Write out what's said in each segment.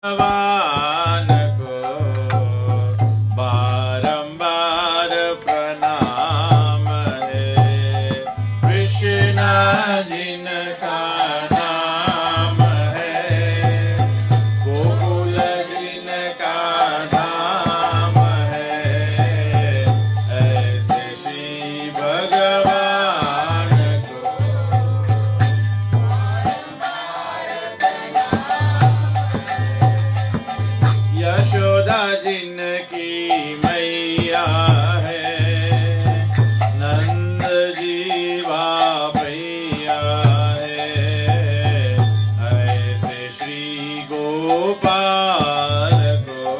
भगवान को बारंबार प्रणाम है। कृष्ण जिनका नाम है, गोकुल जिनका धाम है, ऐसे श्री भगवान को यशोदा जिनकी मैया है, नंद जीवा भैया है, ऐसे श्री गोपाल को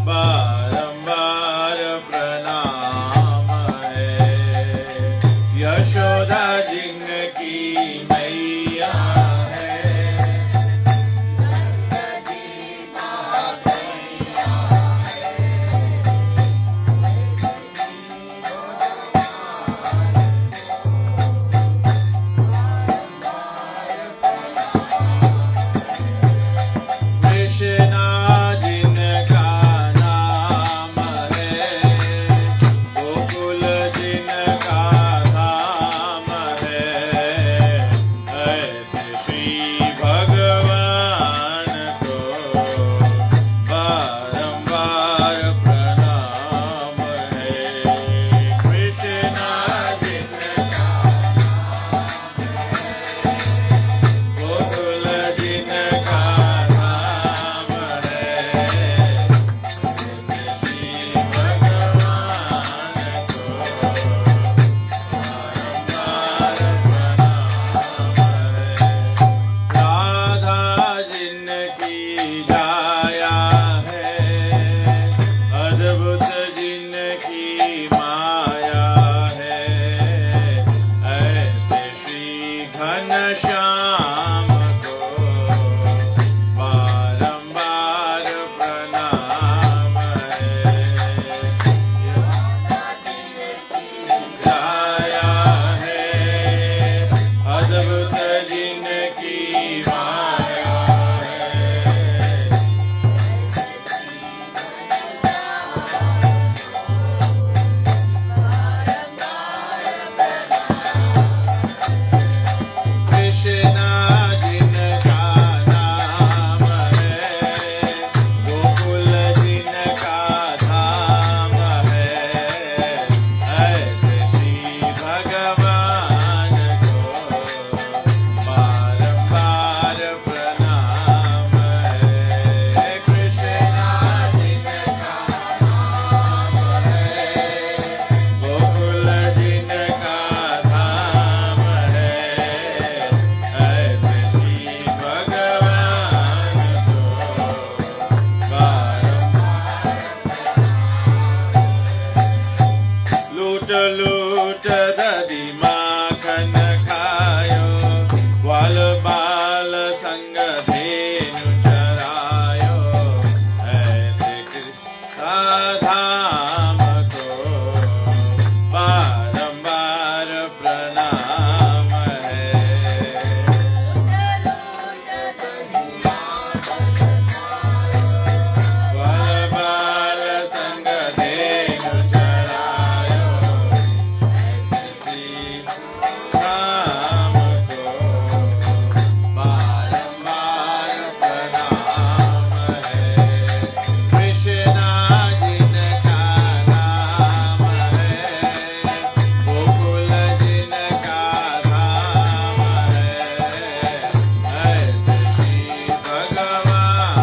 बारंबार प्रणाम है। यशोदा जिनकी मैया लूट दधी माखन खायो, ग्वाल बाल संग धेनु चरायो, ऐसे कृष्ण धाम को बारंबार प्रणाम है। ग्वाल बाल संग धेनु भगवान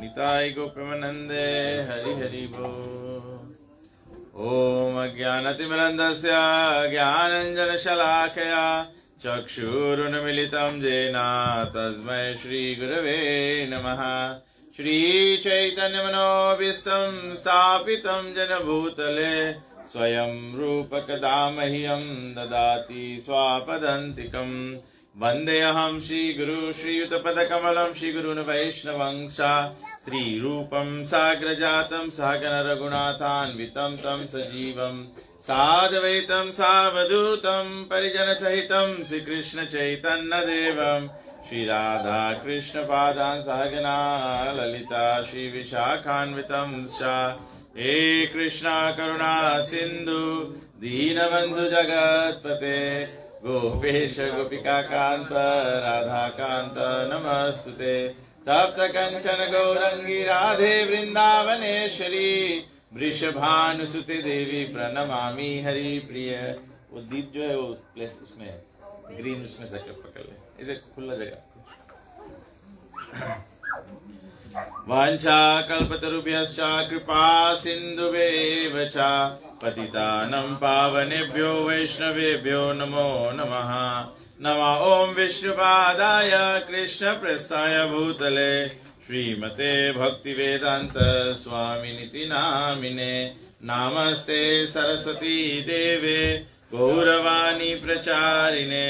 निताय गोपमनन्दे हरि हरि बोल। ॐ अज्ञानतिमिरन्धस्य ज्ञानञ्जनशलाकया चक्षुरुन्मिलितं येन तस्मै श्रीगुरवे नमः। श्रीचैतन्यमनोभीष्टं स्थापितं येन भूतले स्वयं रूपकदा मह्यं ददाति स्वापदान्तिकम्। वन्देऽहं श्रीगुरु श्रीयुतपदकमलं श्रीगुरून् वैष्णवंश श्रीरूपं साग्रजातं सहगण रघुनाथान्वितं तं सजीवं साद्वैतं सावधूतं परिजनसहितं श्रीकृष्णचैतन्यदेवं श्रीराधा कृष्णपादान् सहगना ललिता श्रीविशाखान्वितं च। हे कृष्णा करुणा सिन्धु दीनबन्धु जगत्पते गोपेश गोपिका कांत राधा कांत नमस्तुते। तप्त कंचन गौरंगी राधे वृंदावनेश्वरी वृषभानुसुते देवी प्रणमामि हरि प्रिय। वो दीप जो है वो प्लेस उसमें ग्रीन उसमें से पकड़ ले, इसे खुला जगह। वांछा कल्पतरुभ्यश्च कृपा सिन्धुभ्येव च पतितानं पावनेभ्यो वैष्णवेभ्यो नमो नमः। नमः ॐ विष्णुपादाय कृष्णप्रेष्ठाय भूतले श्रीमते भक्तिवेदान्त स्वामिनिति नामिने। नमस्ते सरस्वती देवे गौरवाणी प्रचारिणे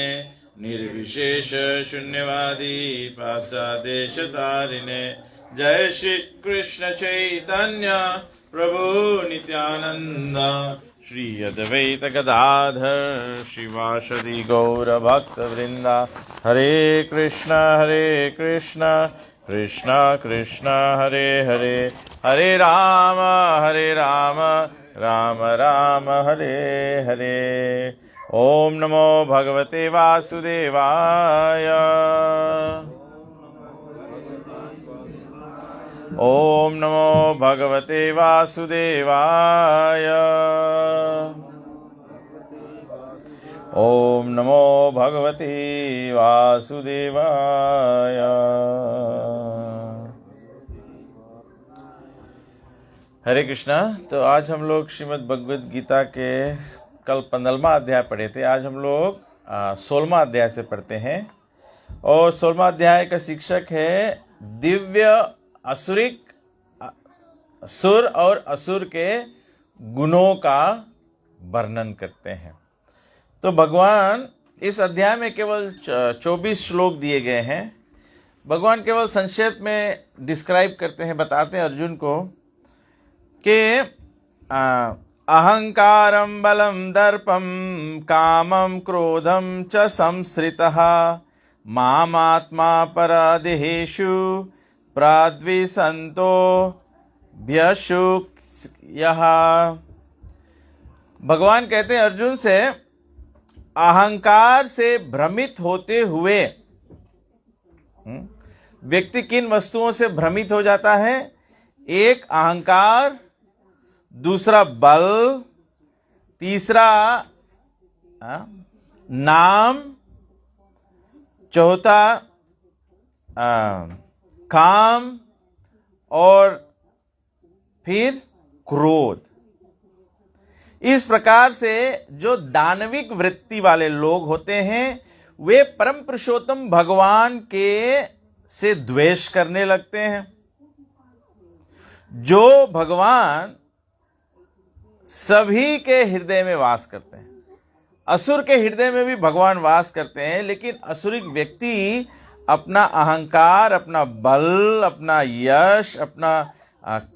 निर्विशेष शून्यवादी पाश्चादेशतारिणे। जय श्री कृष्ण चैतन्य प्रभु नित्यानंद श्री अद्वैत गदाधर शिवासदि गौर भक्त वृंदा। हरे कृष्ण कृष्ण कृष्ण हरे हरे हरे राम राम राम हरे हरे। ओम नमो भगवते वासुदेवाय। ओम नमो भगवते वासुदेवाय। ओम नमो भगवते वासुदेवाय। हरे कृष्णा। तो आज हम लोग श्रीमद् भगवद गीता के कल 15वां अध्याय पढ़े थे। आज हम लोग 16वां अध्याय से पढ़ते हैं और 16वां अध्याय का शीर्षक है दिव्य असुरिक सुर और असुर के गुणों का वर्णन करते हैं। तो भगवान इस अध्याय में केवल 24 श्लोक दिए गए हैं। भगवान केवल संक्षेप में डिस्क्राइब करते हैं, बताते हैं अर्जुन को कि अहंकारं बलं दर्पं कामं क्रोधं च संश्रितः मामात्मा परादेहेषु प्राद्विसन्तो भ्यशुक्यः। भगवान कहते हैं अर्जुन से, अहंकार से भ्रमित होते हुए व्यक्ति किन वस्तुओं से भ्रमित हो जाता है? एक अहंकार, दूसरा बल, तीसरा नाम, चौथा काम और फिर क्रोध। इस प्रकार से जो दानविक वृत्ति वाले लोग होते हैं वे परम पुरुषोत्तम भगवान के से द्वेष करने लगते हैं। जो भगवान सभी के हृदय में वास करते हैं, असुर के हृदय में भी भगवान वास करते हैं, लेकिन असुरिक व्यक्ति अपना अहंकार, अपना बल, अपना यश, अपना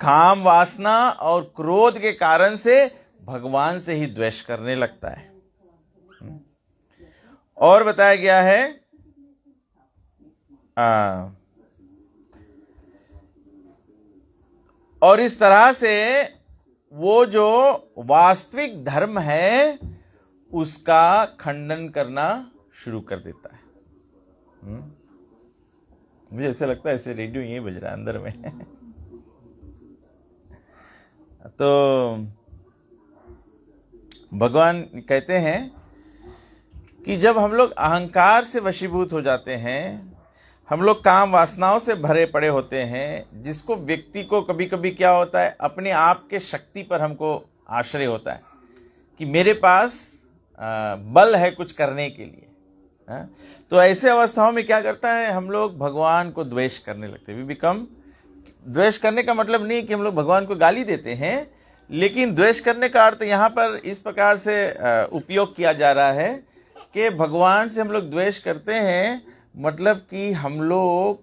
काम वासना और क्रोध के कारण से भगवान से ही द्वेष करने लगता है। और बताया गया है और इस तरह से वो जो वास्तविक धर्म है उसका खंडन करना शुरू कर देता है। मुझे ऐसा लगता है ऐसे रेडियो यही बज रहा है अंदर में। तो भगवान कहते हैं कि जब हम लोग अहंकार से वशीभूत हो जाते हैं, हम लोग काम वासनाओं से भरे पड़े होते हैं, जिसको व्यक्ति को कभी कभी क्या होता है, अपने आप के शक्ति पर हमको आश्रय होता है कि मेरे पास बल है कुछ करने के लिए। तो ऐसे अवस्थाओं में क्या करता है, हम लोग भगवान को द्वेष करने लगते हैं। वी बिकम, द्वेष करने का मतलब नहीं कि हम लोग भगवान को गाली देते हैं, लेकिन द्वेष करने का अर्थ यहाँ पर इस प्रकार से उपयोग किया जा रहा है कि भगवान से हम लोग द्वेष करते हैं, मतलब कि हम लोग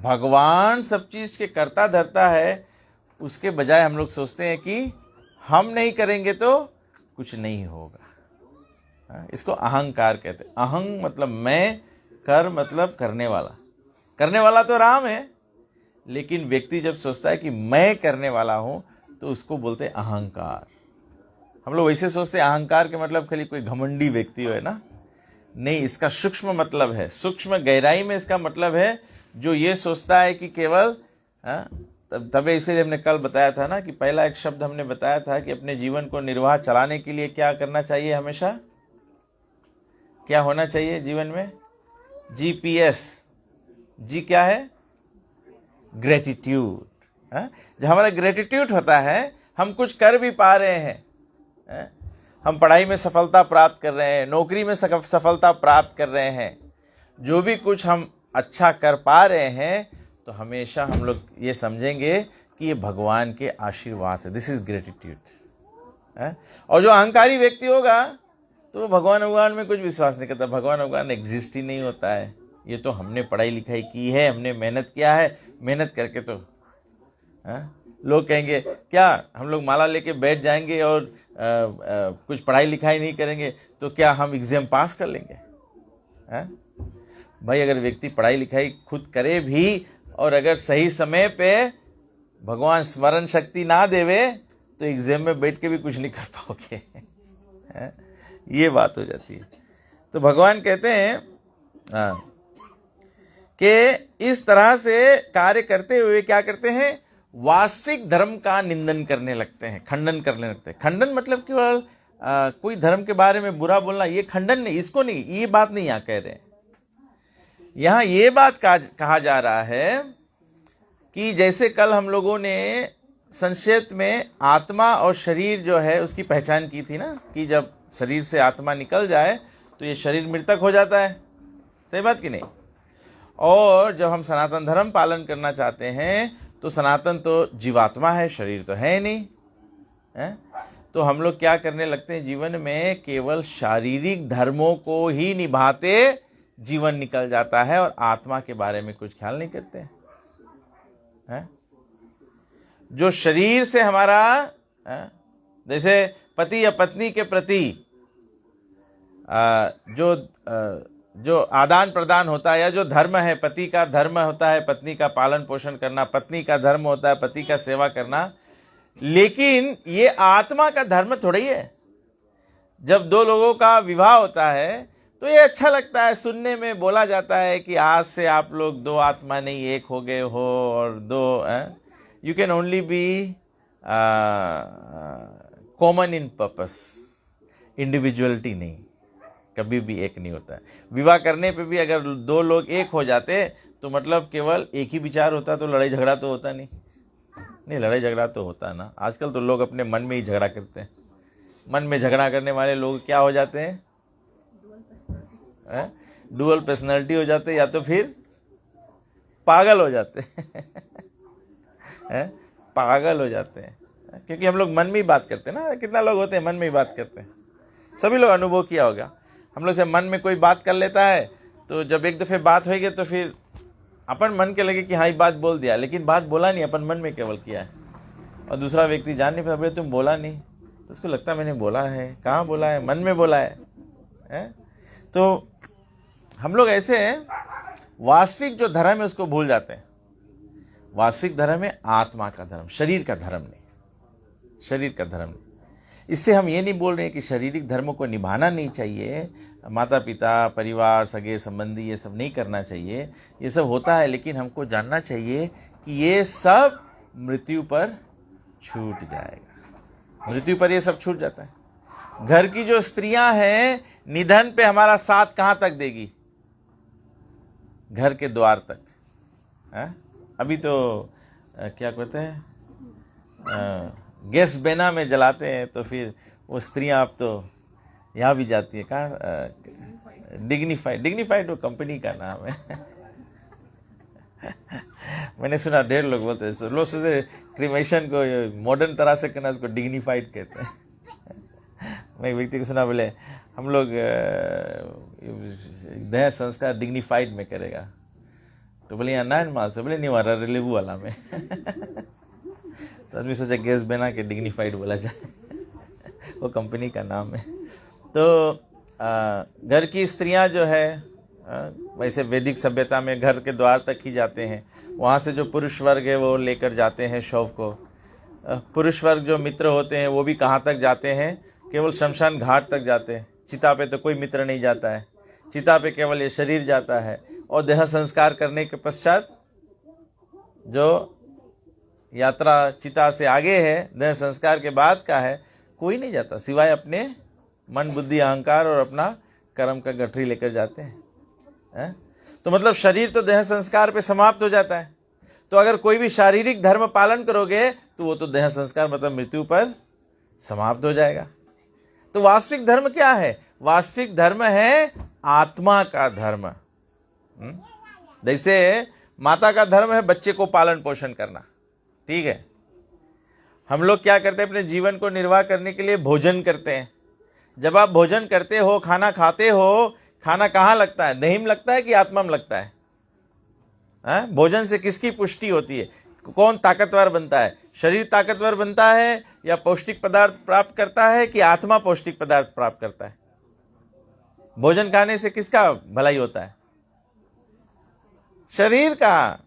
भगवान सब चीज के कर्ता धर्ता है, उसके बजाय हम लोग सोचते हैं कि हम नहीं करेंगे तो कुछ नहीं होगा। इसको अहंकार कहते हैं। अहंग मतलब मैं, कर मतलब करने वाला। करने वाला तो राम है, लेकिन व्यक्ति जब सोचता है कि मैं करने वाला हूं तो उसको बोलते हैं अहंकार। हम लोग वैसे सोचते हैं अहंकार के मतलब खाली कोई घमंडी व्यक्ति हो, है ना? नहीं, इसका सूक्ष्म मतलब है, सूक्ष्म गहराई में इसका मतलब है जो ये सोचता है कि केवल तभी इसीलिए हमने कल बताया था ना कि पहला एक शब्द हमने बताया था कि अपने जीवन को निर्वाह चलाने के लिए क्या करना चाहिए, हमेशा क्या होना चाहिए जीवन में? GPS। जी क्या है? ग्रेटिट्यूड। जब हमारा ग्रेटिट्यूड होता है, हम कुछ कर भी पा रहे हैं, हम पढ़ाई में सफलता प्राप्त कर रहे हैं, नौकरी में सफलता प्राप्त कर रहे हैं, जो भी कुछ हम अच्छा कर पा रहे हैं, तो हमेशा हम लोग ये समझेंगे कि ये भगवान के आशीर्वाद है। This is gratitude. और जो अहंकारी व्यक्ति होगा तो भगवान में कुछ विश्वास नहीं करता। भगवान एग्जिस्ट ही नहीं होता है। ये तो हमने पढ़ाई लिखाई की है, हमने मेहनत किया है, मेहनत करके तो लोग कहेंगे क्या हम लोग माला लेके बैठ जाएंगे और कुछ पढ़ाई लिखाई नहीं करेंगे तो क्या हम एग्जाम पास कर लेंगे? भाई, अगर व्यक्ति पढ़ाई लिखाई खुद करे भी और अगर सही समय पे भगवान स्मरण शक्ति ना देवे तो एग्जाम में बैठ के भी कुछ नहीं कर पाओगे। ये बात हो जाती है। तो भगवान कहते हैं कि इस तरह से कार्य करते हुए क्या करते हैं, वास्तविक धर्म का निंदन करने लगते हैं, खंडन करने लगते हैं। खंडन मतलब केवल कोई धर्म के बारे में बुरा बोलना, ये खंडन नहीं, इसको नहीं, ये बात नहीं यहाँ कह रहे हैं। यहाँ ये बात कहा जा रहा है कि जैसे कल हम लोगों ने संक्षेप में आत्मा और शरीर जो है उसकी पहचान की थी ना, कि जब शरीर से आत्मा निकल जाए तो ये शरीर मृतक हो जाता है। सही बात कि नहीं? और जब हम सनातन धर्म पालन करना चाहते हैं तो सनातन तो जीवात्मा है, शरीर तो है नहीं है? तो हम लोग क्या करने लगते हैं जीवन में, केवल शारीरिक धर्मों को ही निभाते जीवन निकल जाता है और आत्मा के बारे में कुछ ख्याल नहीं करते हैं? जो शरीर से हमारा जैसे पति या पत्नी के प्रति जो आदान प्रदान होता है, या जो धर्म है, पति का धर्म होता है पत्नी का पालन पोषण करना, पत्नी का धर्म होता है पति का सेवा करना, लेकिन ये आत्मा का धर्म थोड़ा ही है। जब दो लोगों का विवाह होता है तो ये अच्छा लगता है, सुनने में बोला जाता है कि आज से आप लोग दो आत्मा नहीं एक हो गए हो, और दो you can only be common in purpose, individuality नहीं, कभी भी एक नहीं होता है। विवाह करने पे भी अगर दो लोग एक हो जाते तो मतलब केवल एक ही विचार होता तो लड़ाई झगड़ा तो होता नहीं, लड़ाई झगड़ा तो होता ना। आजकल तो लोग अपने मन में ही झगड़ा करते हैं। मन में झगड़ा करने वाले लोग क्या हो जाते हैं? डुअल पर्सनालिटी हो जाते हैं, या तो फिर पागल हो जाते हैं। पागल हो जाते हैं, क्योंकि हम लोग मन में ही बात करते हैं ना। कितना लोग होते हैं मन में ही बात करते हैं, सभी लोग अनुभव किया होगा। हम लोग से मन में कोई बात कर लेता है तो जब एक दफे बात होगी तो फिर अपन मन के लगे कि हाँ ये बात बोल दिया, लेकिन बात बोला नहीं, अपन मन में केवल किया है। और दूसरा व्यक्ति जान नहीं पाया, तुम बोला नहीं, तो उसको लगता मैंने बोला है। कहाँ बोला है? मन में बोला है? तो हम लोग ऐसे वास्तविक जो धर्म है उसको भूल जाते हैं। वास्तविक धर्म है आत्मा का धर्म, शरीर का धर्म नहीं, शरीर का धर्म नहीं। इससे हम ये नहीं बोल रहे हैं कि शारीरिक धर्मों को निभाना नहीं चाहिए, माता पिता परिवार सगे संबंधी ये सब नहीं करना चाहिए, ये सब होता है, लेकिन हमको जानना चाहिए कि ये सब मृत्यु पर छूट जाएगा। मृत्यु पर ये सब छूट जाता है। घर की जो स्त्रियां हैं निधन पे हमारा साथ कहां तक देगी? घर के द्वार तक। अभी तो क्या कहते हैं, गैस बेना में जलाते हैं, तो फिर वो स्त्रियां अब तो यहाँ भी जाती है। कहाँ? डिग्निफाइड वो कंपनी का नाम है। मैंने सुना ढेर लोग बोलते हैं, लोग सोचते क्रिमेशन को मॉडर्न तरह से करना, उसको डिग्निफाइड कहते हैं। मैं एक व्यक्ति को सुना, बोले हम लोग दह संस्कार डिग्निफाइड में करेगा। तो बोले यहाँ 9 माल से, बोले नहीं वहाँ रेलेबू वाला में। तो आदमी सोचा गैस बना के डिग्निफाइड बोला जाए। वो कंपनी का नाम है। तो घर की स्त्रियां जो है, वैसे वैदिक सभ्यता में घर के द्वार तक ही जाते हैं। वहाँ से जो पुरुष वर्ग है वो लेकर जाते हैं शव को। पुरुष वर्ग जो मित्र होते हैं वो भी कहाँ तक जाते हैं? केवल शमशान घाट तक जाते हैं। चिता पे तो कोई मित्र नहीं जाता है, चिता पे केवल ये शरीर जाता है। और देह संस्कार करने के पश्चात जो यात्रा चिता से आगे है, देह संस्कार के बाद का है, कोई नहीं जाता सिवाय अपने मन बुद्धि अहंकार और अपना कर्म का गठरी लेकर जाते हैं। तो मतलब शरीर तो देह संस्कार पे समाप्त हो जाता है। तो अगर कोई भी शारीरिक धर्म पालन करोगे तो वो तो देह संस्कार मतलब मृत्यु पर समाप्त हो जाएगा। तो वास्तविक धर्म क्या है? वास्तविक धर्म है आत्मा का धर्म। जैसे माता का धर्म है बच्चे को पालन पोषण करना, ठीक है। हम लोग क्या करते हैं? अपने जीवन को निर्वाह करने के लिए भोजन करते हैं। जब आप भोजन करते हो, खाना खाते हो, खाना कहाँ लगता है? देह में लगता है कि आत्मा में लगता है? भोजन से किसकी पुष्टि होती है? कौन ताकतवर बनता है? शरीर ताकतवर बनता है या पौष्टिक पदार्थ प्राप्त करता है कि आत्मा पौष्टिक पदार्थ प्राप्त करता है? भोजन खाने से किसका भलाई होता है? शरीर का।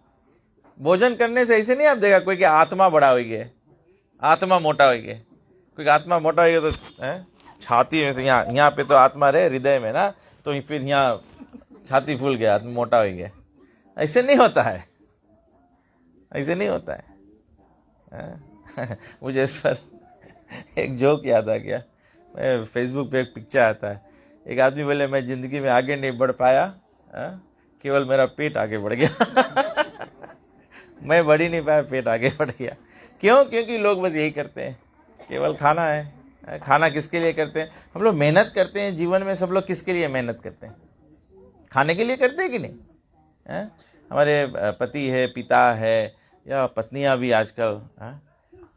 भोजन करने से ऐसे नहीं आप देखा कोई कि आत्मा बड़ा हो गया, आत्मा मोटा हो गया। कोई आत्मा मोटा हो गया तो छाती में से यहाँ पे तो आत्मा रहे हृदय में ना, तो फिर यहाँ छाती फूल गया, आत्मा मोटा हो गया। ऐसे नहीं होता है, ऐसे नहीं होता है। मुझे इस पर एक जोक याद आ गया। मैं फेसबुक पे एक पिक्चर आता है, एक आदमी बोले मैं जिंदगी में आगे नहीं बढ़ पाया, केवल मेरा पेट आगे बढ़ गया। मैं बढ़ ही नहीं पाया, पेट आगे बढ़ गया। क्यों? क्योंकि लोग बस यही करते हैं, केवल खाना है। खाना किसके लिए करते हैं? हम लोग मेहनत करते हैं जीवन में। सब लोग किसके लिए मेहनत करते हैं? खाने के लिए करते हैं कि नहीं? हमारे पति है, पिता है, या पत्नियां भी आजकल।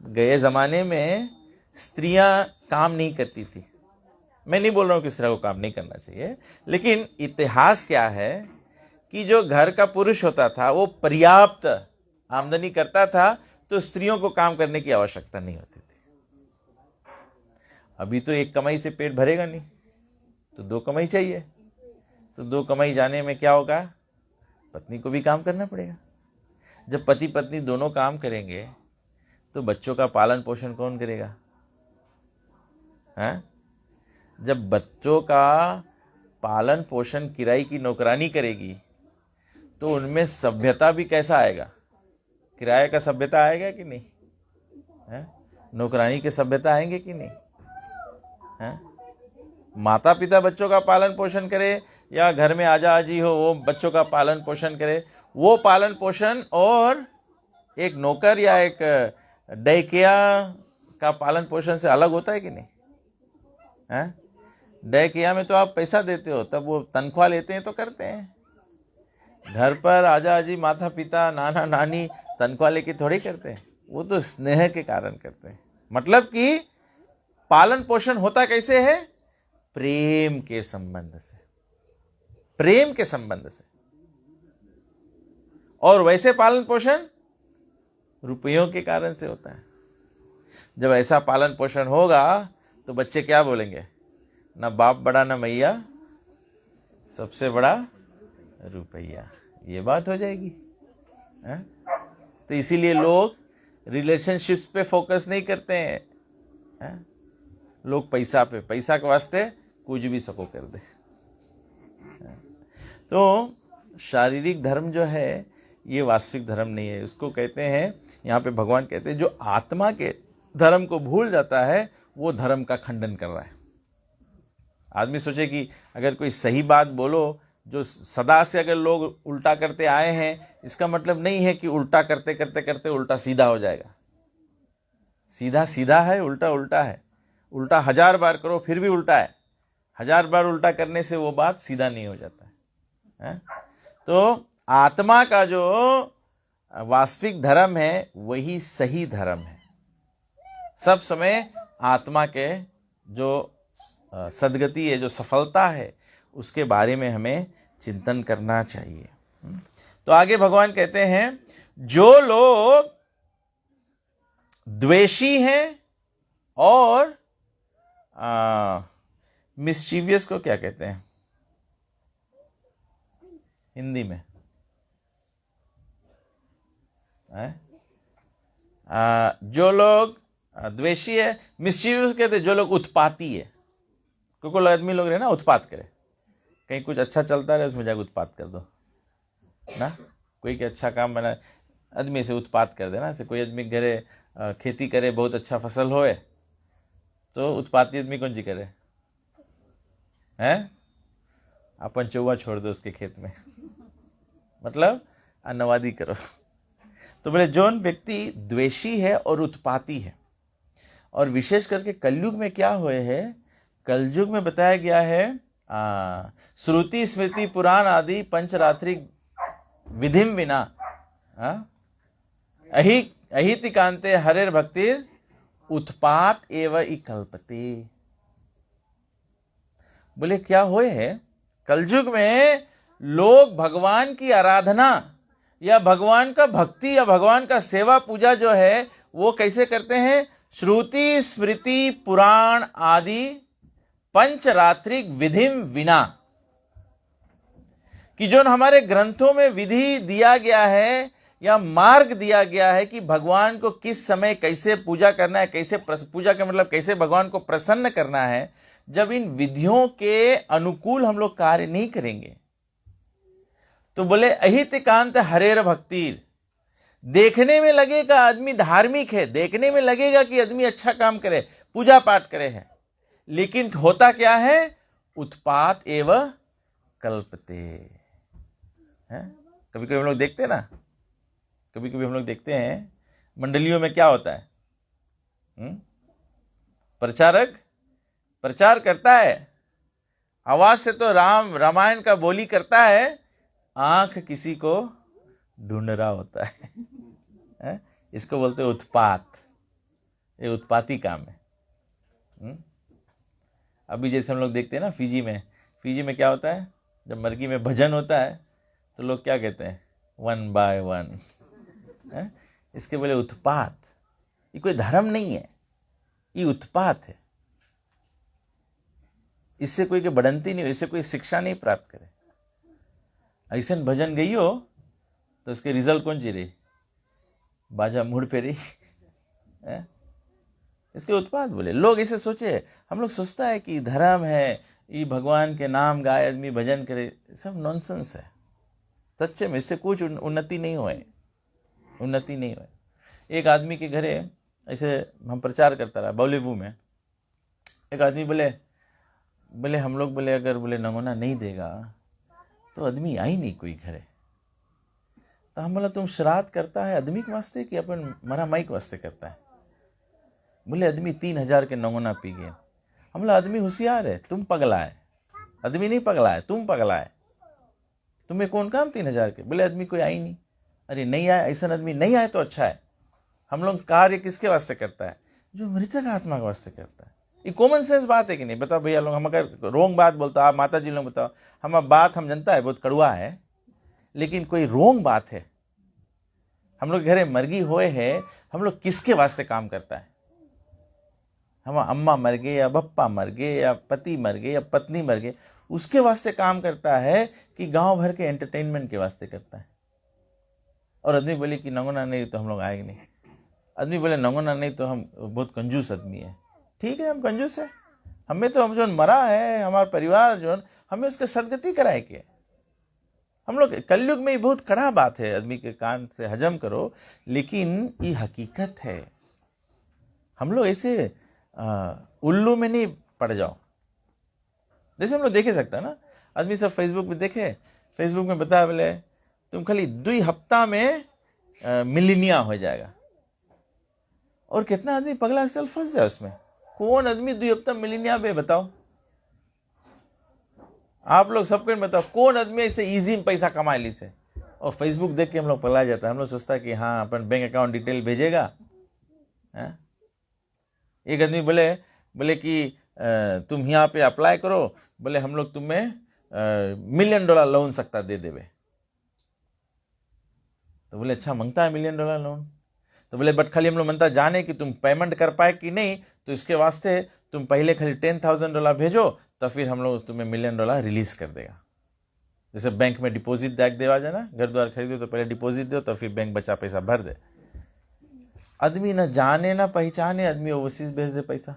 गए जमाने में स्त्रियां काम नहीं करती थी। मैं नहीं बोल रहा हूं कि स्त्रियों को काम नहीं करना चाहिए, लेकिन इतिहास क्या है कि जो घर का पुरुष होता था वो पर्याप्त आमदनी करता था, तो स्त्रियों को काम करने की आवश्यकता नहीं होती थी। अभी तो एक कमाई से पेट भरेगा नहीं, तो 2 कमाई चाहिए। तो 2 कमाई जाने में क्या होगा? पत्नी को भी काम करना पड़ेगा। जब पति पत्नी दोनों काम करेंगे तो बच्चों का पालन पोषण कौन करेगा? जब बच्चों का पालन पोषण किराए की नौकरानी करेगी तो उनमें सभ्यता भी कैसा आएगा? किराए का सभ्यता आएगा कि नहीं? नौकरानी के सभ्यता आएंगे कि नहीं? माता पिता बच्चों का पालन पोषण करे या घर में आजा आजी हो वो बच्चों का पालन पोषण करे, वो पालन पोषण और एक नौकर या एक डे केयर का पालन पोषण से अलग होता है कि नहीं? डे केयर में तो आप पैसा देते हो, तब वो तनख्वाह लेते हैं तो करते हैं। घर पर आजा आजी माता पिता नाना नानी तनख्वाह लेके थोड़ी करते हैं, वो तो स्नेह के कारण करते हैं। मतलब कि पालन पोषण होता कैसे है? प्रेम के संबंध से, प्रेम के संबंध से। और वैसे पालन पोषण रुपयों के कारण से होता है। जब ऐसा पालन पोषण होगा तो बच्चे क्या बोलेंगे? ना बाप बड़ा ना मैया, सबसे बड़ा रुपया। ये बात हो जाएगी। तो इसीलिए लोग रिलेशनशिप्स पे फोकस नहीं करते हैं। लोग पैसा पे, पैसा के वास्ते कुछ भी सको कर दे। तो शारीरिक धर्म जो है ये वास्तविक धर्म नहीं है। उसको कहते हैं, यहाँ पे भगवान कहते हैं, जो आत्मा के धर्म को भूल जाता है वो धर्म का खंडन कर रहा है। आदमी सोचे कि अगर कोई सही बात बोलो जो सदा से अगर लोग उल्टा करते आए हैं, इसका मतलब नहीं है कि उल्टा करते करते करते उल्टा सीधा हो जाएगा। सीधा सीधा है, उल्टा उल्टा है। उल्टा 1000 बार करो फिर भी उल्टा है। 1000 बार उल्टा करने से वो बात सीधा नहीं हो जाता है? तो आत्मा का जो वास्तविक धर्म है वही सही धर्म है। सब समय आत्मा के जो सद्गति है, जो सफलता है, उसके बारे में हमें चिंतन करना चाहिए। तो आगे भगवान कहते हैं, जो लोग द्वेषी हैं और मिस्चीवियस को क्या कहते हैं हिंदी में? जो लोग द्वेषी है, मिस्चीवियस कहते हैं जो लोग उत्पाती है। कोई आदमी लोग रहे ना उत्पात करे, कहीं कुछ अच्छा चलता रहे उसमें जाकर उत्पात कर दो ना। कोई के अच्छा काम बना, आदमी से उत्पात कर देना। कोई आदमी घरे खेती करे, बहुत अच्छा फसल होए, तो उत्पाती आदमी कौन जी करे हैं? अपन चौवा छोड़ दो उसके खेत में, मतलब अन्नवादी करो। तो बोले जोन व्यक्ति द्वेषी है और उत्पाती है, और विशेष करके कलयुग में क्या हुए है, कलयुग में बताया गया है श्रुति स्मृति पुराण आदि पंचरात्रिक विधिम विना अहितिकांते हरेर भक्तिर उत्पात एवं इकल्पते। बोले क्या हुए है, कलयुग में लोग भगवान की आराधना या भगवान का भक्ति या भगवान का सेवा पूजा जो है वो कैसे करते हैं? श्रुति स्मृति पुराण आदि पंचरात्रिक विधिम विना, कि जो हमारे ग्रंथों में विधि दिया गया है या मार्ग दिया गया है कि भगवान को किस समय कैसे पूजा करना है, कैसे पूजा का मतलब कैसे भगवान को प्रसन्न करना है, जब इन विधियों के अनुकूल हम लोग कार्य नहीं करेंगे तो बोले अहितिकांत हरेर भक्ति। देखने में लगेगा आदमी धार्मिक है, देखने में लगेगा कि आदमी अच्छा काम करे, पूजा पाठ करे है, लेकिन होता क्या है? उत्पात एवं कल्पते हैं। कभी कभी हम लोग देखते हैं ना, कभी कभी हम लोग देखते हैं मंडलियों में क्या होता है, प्रचारक प्रचार करता है, आवाज से तो रामायण का बोली करता है, आंख किसी को ढूंढ रहा होता है? इसको बोलते हैं उत्पात। ये उत्पाती काम है। अभी जैसे हम लोग देखते हैं ना फिजी में क्या होता है, जब मरगी में भजन होता है तो लोग क्या कहते हैं? 1 by 1। इसके बोले उत्पात। ये कोई धर्म नहीं है, ये उत्पात है। इससे कोई की बढ़ंती नहीं हो, इससे कोई शिक्षा नहीं प्राप्त करे। ऐसे भजन गई हो तो उसके रिजल्ट कौन सी रही? बाजा मुड़ पे रही। इसके उत्पाद बोले लोग। इसे सोचे, हम लोग सोचता है कि धर्म है, ये भगवान के नाम गाए आदमी भजन करे, सब नॉनसेंस है। सच्चे में इससे कुछ उन्नति नहीं हुए, उन्नति नहीं हुए। एक आदमी के घरे ऐसे हम प्रचार करता रहा बॉलीवुड में। एक आदमी बोले हम लोग बोले अगर बोले नमूना नहीं देगा तो आदमी आई नहीं कोई घरे। तो हम बोला तुम श्राद्ध करता है आदमी के वास्ते कि अपन मरा माई के वास्ते करता है? बोले आदमी 3000 के नमूना पी गए। हम बोला आदमी होशियार है, तुम पगला है। आदमी नहीं पगला है, तुम पगला है। तुम्हें कौन काम 3000 के? बोले आदमी कोई आई नहीं। अरे नहीं आया, ऐसा आदमी नहीं आए तो अच्छा है। हम लोग कार्य किसके वास्ते करता है? जो मृतक आत्मा के वास्ते करता है। ये कॉमन सेंस बात है कि नहीं? बताओ भैया लोग, हम अगर रोंग बात बोलते आप माता जी लोग बताओ, हम बात हम जनता है बहुत कड़वा है, लेकिन कोई रोंग बात है। हम लोग घरे मरगी होए है, हम लोग किसके वास्ते काम करता है? हम अम्मा मर गए या बप्पा मर गए या पति मर गए या पत्नी मर गए, उसके वास्ते काम करता है कि गांव भर के एंटरटेनमेंट के वास्ते करता है? और आदमी बोले कि नंगोना नहीं तो हम लोग आएंगे नहीं। आदमी बोले नंगोना नहीं तो हम बहुत कंजूस आदमी है। ठीक है, हम कंजूस है, हमें तो हम जो मरा है हमारा परिवार जो हमें उसके सदगति कराए के। हम लोग कलयुग में बहुत कड़ा बात है, आदमी के कान से हजम करो, लेकिन ये हकीकत है। हम लोग ऐसे उल्लू में नहीं पड़ जाओ। जैसे हम लोग देखे सकते हैं ना, आदमी सब फेसबुक में देखे, फेसबुक में बताया बोले तुम खाली 2 हफ्ता में मिलीनिया हो जाएगा। और कितना आदमी पगला चल फंस जाए उसमें। कौन आदमी 2 हफ्ता मिलीनिया में, बताओ आप लोग सबको बताओ कौन आदमी ऐसे इजी में पैसा कमा ली से। और फेसबुक देख के हम लोग पगला जाता है, हम लोग सोचता है कि हाँ अपन बैंक अकाउंट डिटेल भेजेगा। एक आदमी बोले कि तुम यहाँ पे अप्लाई करो, बोले हम लोग तुम्हें $1 मिलियन लोन सकता दे देवे। तो बोले अच्छा मांगता है $1 मिलियन लोन। तो बोले बट खाली हम लोग मनता जाने कि तुम पेमेंट कर पाए कि नहीं, तो इसके वास्ते तुम पहले खाली $10,000 भेजो, तो फिर हम लोग तुम्हें $1 मिलियन रिलीज कर देगा। जैसे बैंक में डिपॉजिट देवा जाए ना, घर द्वार खरीदो तो पहले डिपॉजिट दो, तो फिर बैंक बचा पैसा भर दे। आदमी ना जाने ना पहचाने, आदमी ओवरसीज भेज दे पैसा।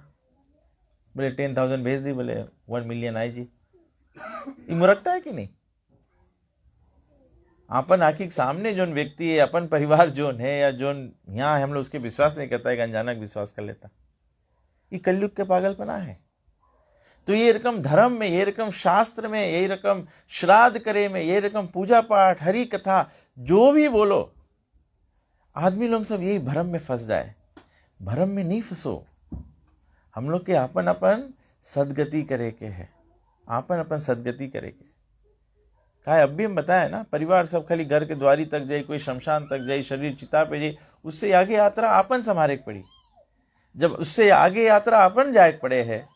बोले 10,000 भेज दी, बोले 1 मिलियन आई जी। ये मुरक्ता है कि नहीं? अपन आखिर सामने जोन व्यक्ति है, अपन परिवार जोन है या जोन यहाँ हम लोग उसके विश्वास नहीं करता है, अनजानक विश्वास कर लेता। ये कलयुग के पागलपना है। तो ये रकम धर्म में, ये रकम शास्त्र में, ये रकम श्राद्ध करे में, ये रकम पूजा पाठ, हरि कथा, जो भी बोलो, आदमी लोग सब यही भ्रम में फंस जाए। भ्रम में नहीं फंसो। हम लोग के अपन अपन सदगति करे के है, अपन अपन सदगति करे के का। अब भी हम बताए ना, परिवार सब खाली घर के द्वारी तक जाए, कोई शमशान तक जाए, शरीर चिता पे जाए, उससे आगे यात्रा अपन संभाले पड़ी। जब उससे आगे यात्रा अपन जाए पड़े है,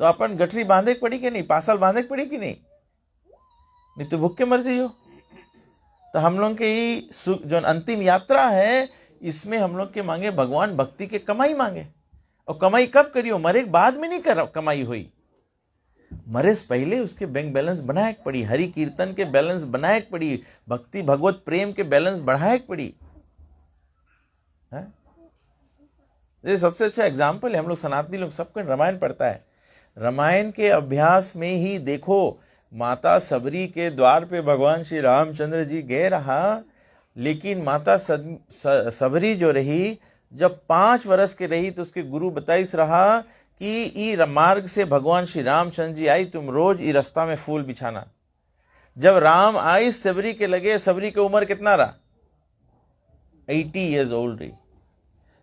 तो अपन गठरी बांधे पड़ी कि नहीं, पासल बांधे पड़ी कि नहीं तो भूख के मर जाइयो। तो हम लोग की जो अंतिम यात्रा है, इसमें हम लोग के मांगे भगवान भक्ति के कमाई मांगे। और कमाई कब करियो? मरे के बाद में नहीं कर कमाई हुई, मरे से पहले उसके बैंक बैलेंस बनाए पड़ी, हरि कीर्तन के बैलेंस बनाए पड़ी, भक्ति भगवत प्रेम के बैलेंस बढ़ाए पड़ी। ये सबसे अच्छा एग्जाम्पल है। हम लोग सनातनी लोग सबको रामायण पढ़ता है। रामायण के अभ्यास में ही देखो, माता सबरी के द्वार पे भगवान श्री रामचंद्र जी गए रहा, लेकिन माता सबरी जो रही, जब 5 वर्ष के रही, तो उसके गुरु बताइस रहा कि ई मार्ग से भगवान श्री रामचंद्र जी आई, तुम रोज ई रास्ता में फूल बिछाना। जब राम आई सबरी के लगे, सबरी की उम्र कितना रहा? 80 years old रही।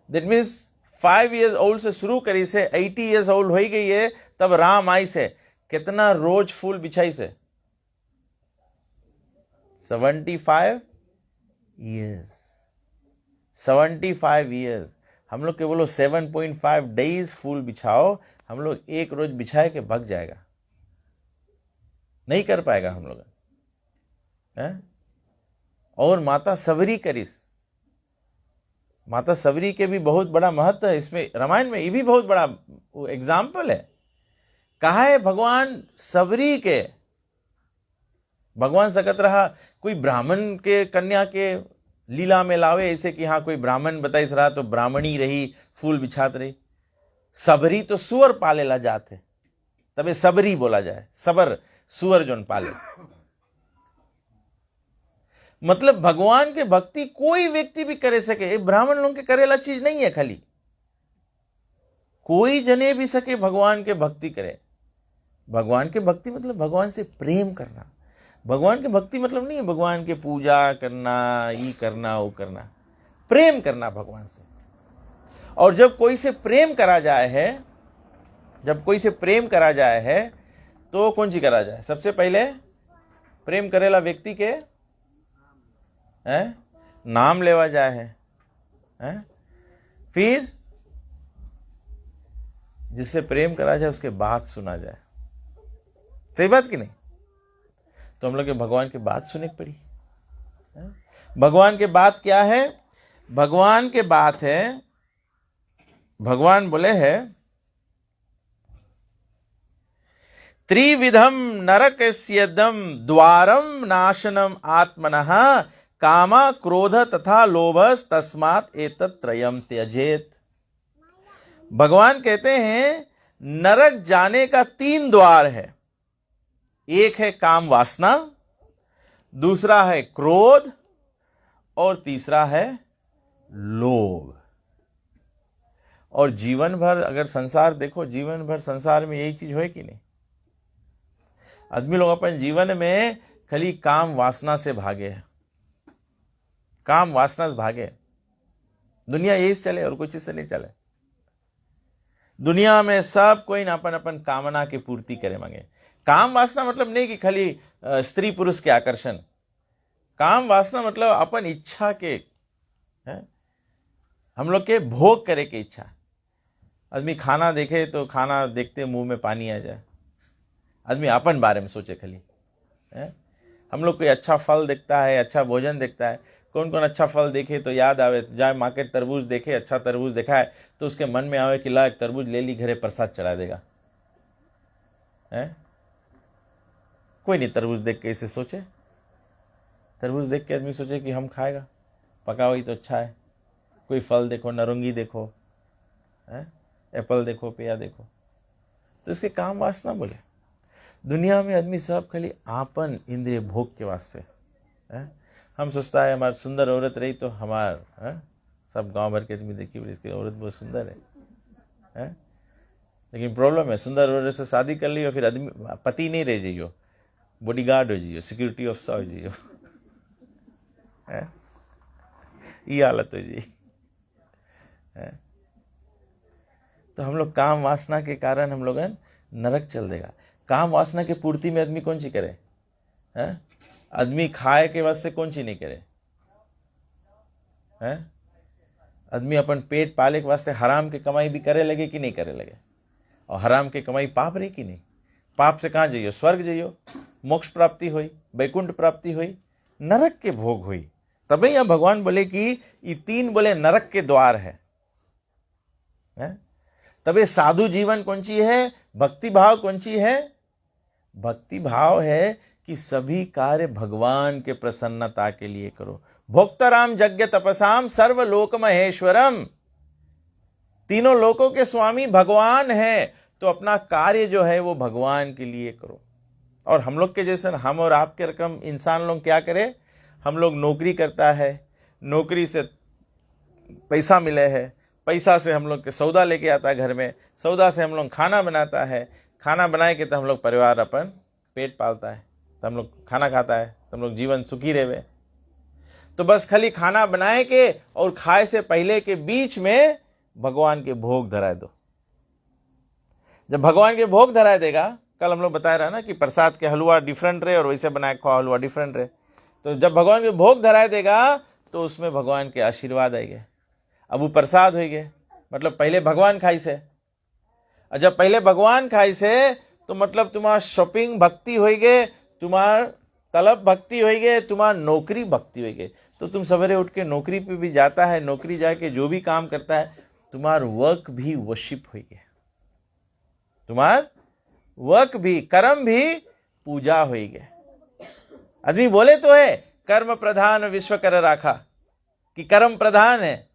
दैट मीन्स 5 years old से शुरू करी से 80 years old हो गई है, तब राम आई से कितना रोज फूल बिछाई से? 75 years। 75 years। हम लोग के बोलो 7.5 days फूल बिछाओ, हम लोग एक रोज बिछाए के भग जाएगा, नहीं कर पाएगा हम लोग। और माता सबरी करिस, माता सबरी के भी बहुत बड़ा महत्व है इसमें, रामायण में। ये भी बहुत बड़ा एग्जाम्पल है। कहा है भगवान सबरी के, भगवान सकत रहा कोई ब्राह्मण के कन्या के लीला में लावे, ऐसे कि हाँ कोई ब्राह्मण बताइस रहा तो ब्राह्मणी रही, फूल बिछात रही। सबरी तो सुअर पाले ला जाते, तबे सबरी बोला जाए, सबर सुअर जोन पाले। मतलब भगवान के भक्ति कोई व्यक्ति भी करे सके, ब्राह्मण लोग के करेला चीज नहीं है। खाली कोई जने भी सके भगवान के भक्ति करे। भगवान के भक्ति मतलब भगवान से प्रेम करना। भगवान के भक्ति मतलब नहीं है भगवान के पूजा करना, ये करना, वो करना। प्रेम करना भगवान से। और जब कोई से प्रेम करा जाए है, जब कोई से प्रेम करा जाए है, तो कौन सी करा जाए? सबसे पहले प्रेम करेला व्यक्ति के नाम लेवा जाए है, फिर जिससे प्रेम करा जाए उसके बात सुना जाए। सही बात कि नहीं? तो हम लोग के भगवान की बात सुनने की पड़ी। भगवान के बात क्या है? भगवान के बात है, भगवान बोले है त्रिविधम नरकस्यदम द्वारम नाशनम आत्मनः कामा क्रोध तथा लोभस तस्मात् एतत् त्रयम त्यजेत। भगवान कहते हैं नरक जाने का 3 द्वार है। एक है काम वासना, दूसरा है क्रोध, और तीसरा है लोभ। और जीवन भर अगर संसार देखो, जीवन भर संसार में यही चीज होए कि नहीं? आदमी लोग अपन जीवन में खाली काम वासना से भागे, काम वासना से भागे। दुनिया यही से चले और कुछ इससे नहीं चले। दुनिया में सब कोई ना अपन अपन कामना की पूर्ति करे मांगे। काम वासना मतलब नहीं कि खाली स्त्री पुरुष के आकर्षण। काम वासना मतलब अपन इच्छा के है? हम लोग के भोग करे के इच्छा। आदमी खाना देखे तो खाना देखते मुंह में पानी आ जाए। आदमी अपन बारे में सोचे खाली है? हम लोग कोई अच्छा फल देखता है, अच्छा भोजन देखता है। कौन कौन अच्छा फल देखे तो याद आवे, जाए मार्केट तरबूज देखे, अच्छा तरबूज देखा है तो उसके मन में आवे कि ला एक तरबूज ले ली, घरे प्रसाद चढ़ा देगा है? कोई नहीं तरबूज देख के इसे सोचे। तरबूज देख के आदमी सोचे कि हम खाएगा, पका हुई तो अच्छा है। कोई फल देखो, नारंगी देखो है, एप्पल देखो, पेया देखो, तो इसके काम वासना बोले। दुनिया में आदमी सब खाली आपन इंद्रिय भोग के वास्ते है? हम सोचता है हमारी सुंदर औरत रही तो हमार है? सब गांव भर के आदमी देखी इसकी औरत बहुत सुंदर है? लेकिन प्रॉब्लम है, सुंदर औरत से शादी कर ली और फिर आदमी पति नहीं रह जाइयो, बॉडीगार्ड हो जाइयो, सिक्योरिटी ऑफिसर हो जाइयो है? ये हालत हो जी है? तो हम लोग काम वासना के कारण हम लोग नरक चल देगा। काम वासना की पूर्ति में आदमी कौन सी करे है? आदमी खाए के वास्ते कौन सी नहीं करे है? आदमी अपन पेट पाले के वास्ते हराम के कमाई भी करे लगे कि नहीं करे लगे? और हराम के कमाई पाप रही कि नहीं? पाप से कहाँ जाइयो? स्वर्ग जाइयो, मोक्ष प्राप्ति हुई, वैकुंठ प्राप्ति हुई, नरक के भोग हुई। तभी यह भगवान बोले कि ये तीन बोले नरक के द्वार है? तभी साधु जीवन कौन सी है? भक्ति भाव कौन सी है? भक्ति भाव है कि सभी कार्य भगवान के प्रसन्नता के लिए करो। भोक्ताराम यज्ञ तपसाम सर्वलोक महेश्वरम। तीनों लोकों के स्वामी भगवान है, तो अपना कार्य जो है वो भगवान के लिए करो। और हम लोग के जैसे हम और आपके रकम इंसान लोग क्या करें? हम लोग नौकरी करता है, नौकरी से पैसा मिले है, पैसा से हम लोग के सौदा लेके आता है घर में, सौदा से हम लोग खाना बनाता है, खाना बनाए के तो हम लोग परिवार अपन पेट पालता है, तो हम लोग खाना खाता है, तो हम लोग जीवन सुखी रहे। तो बस खाली खाना बनाए के और खाए से पहले के बीच में भगवान के भोग धराए दो। जब भगवान के भोग धराए देगा, कल हम लोग बताया रहा ना कि प्रसाद के हलवा डिफरेंट रहे और वैसे बनाए खुआ हलवा डिफरेंट रहे, तो जब भगवान के भोग धराए देगा तो उसमें भगवान के आशीर्वाद आएंगे। अब वो प्रसाद हो गए, मतलब पहले भगवान खाई से, और जब पहले भगवान खाई से तो मतलब तुम्हारा शॉपिंग भक्ति हो गए, तुम्हार तलब भक्ति हो गए, तुम्हार नौकरी भक्ति हो गए। तो तुम सवेरे उठ के नौकरी पे भी जाता है, नौकरी जाके जो भी काम करता है, तुम्हार वर्क भी वर्शिप हो गए, तुम्हार वर्क भी कर्म भी पूजा हो गए। आदमी बोले तो है कर्म प्रधान विश्व कर राखा, कि कर्म प्रधान है,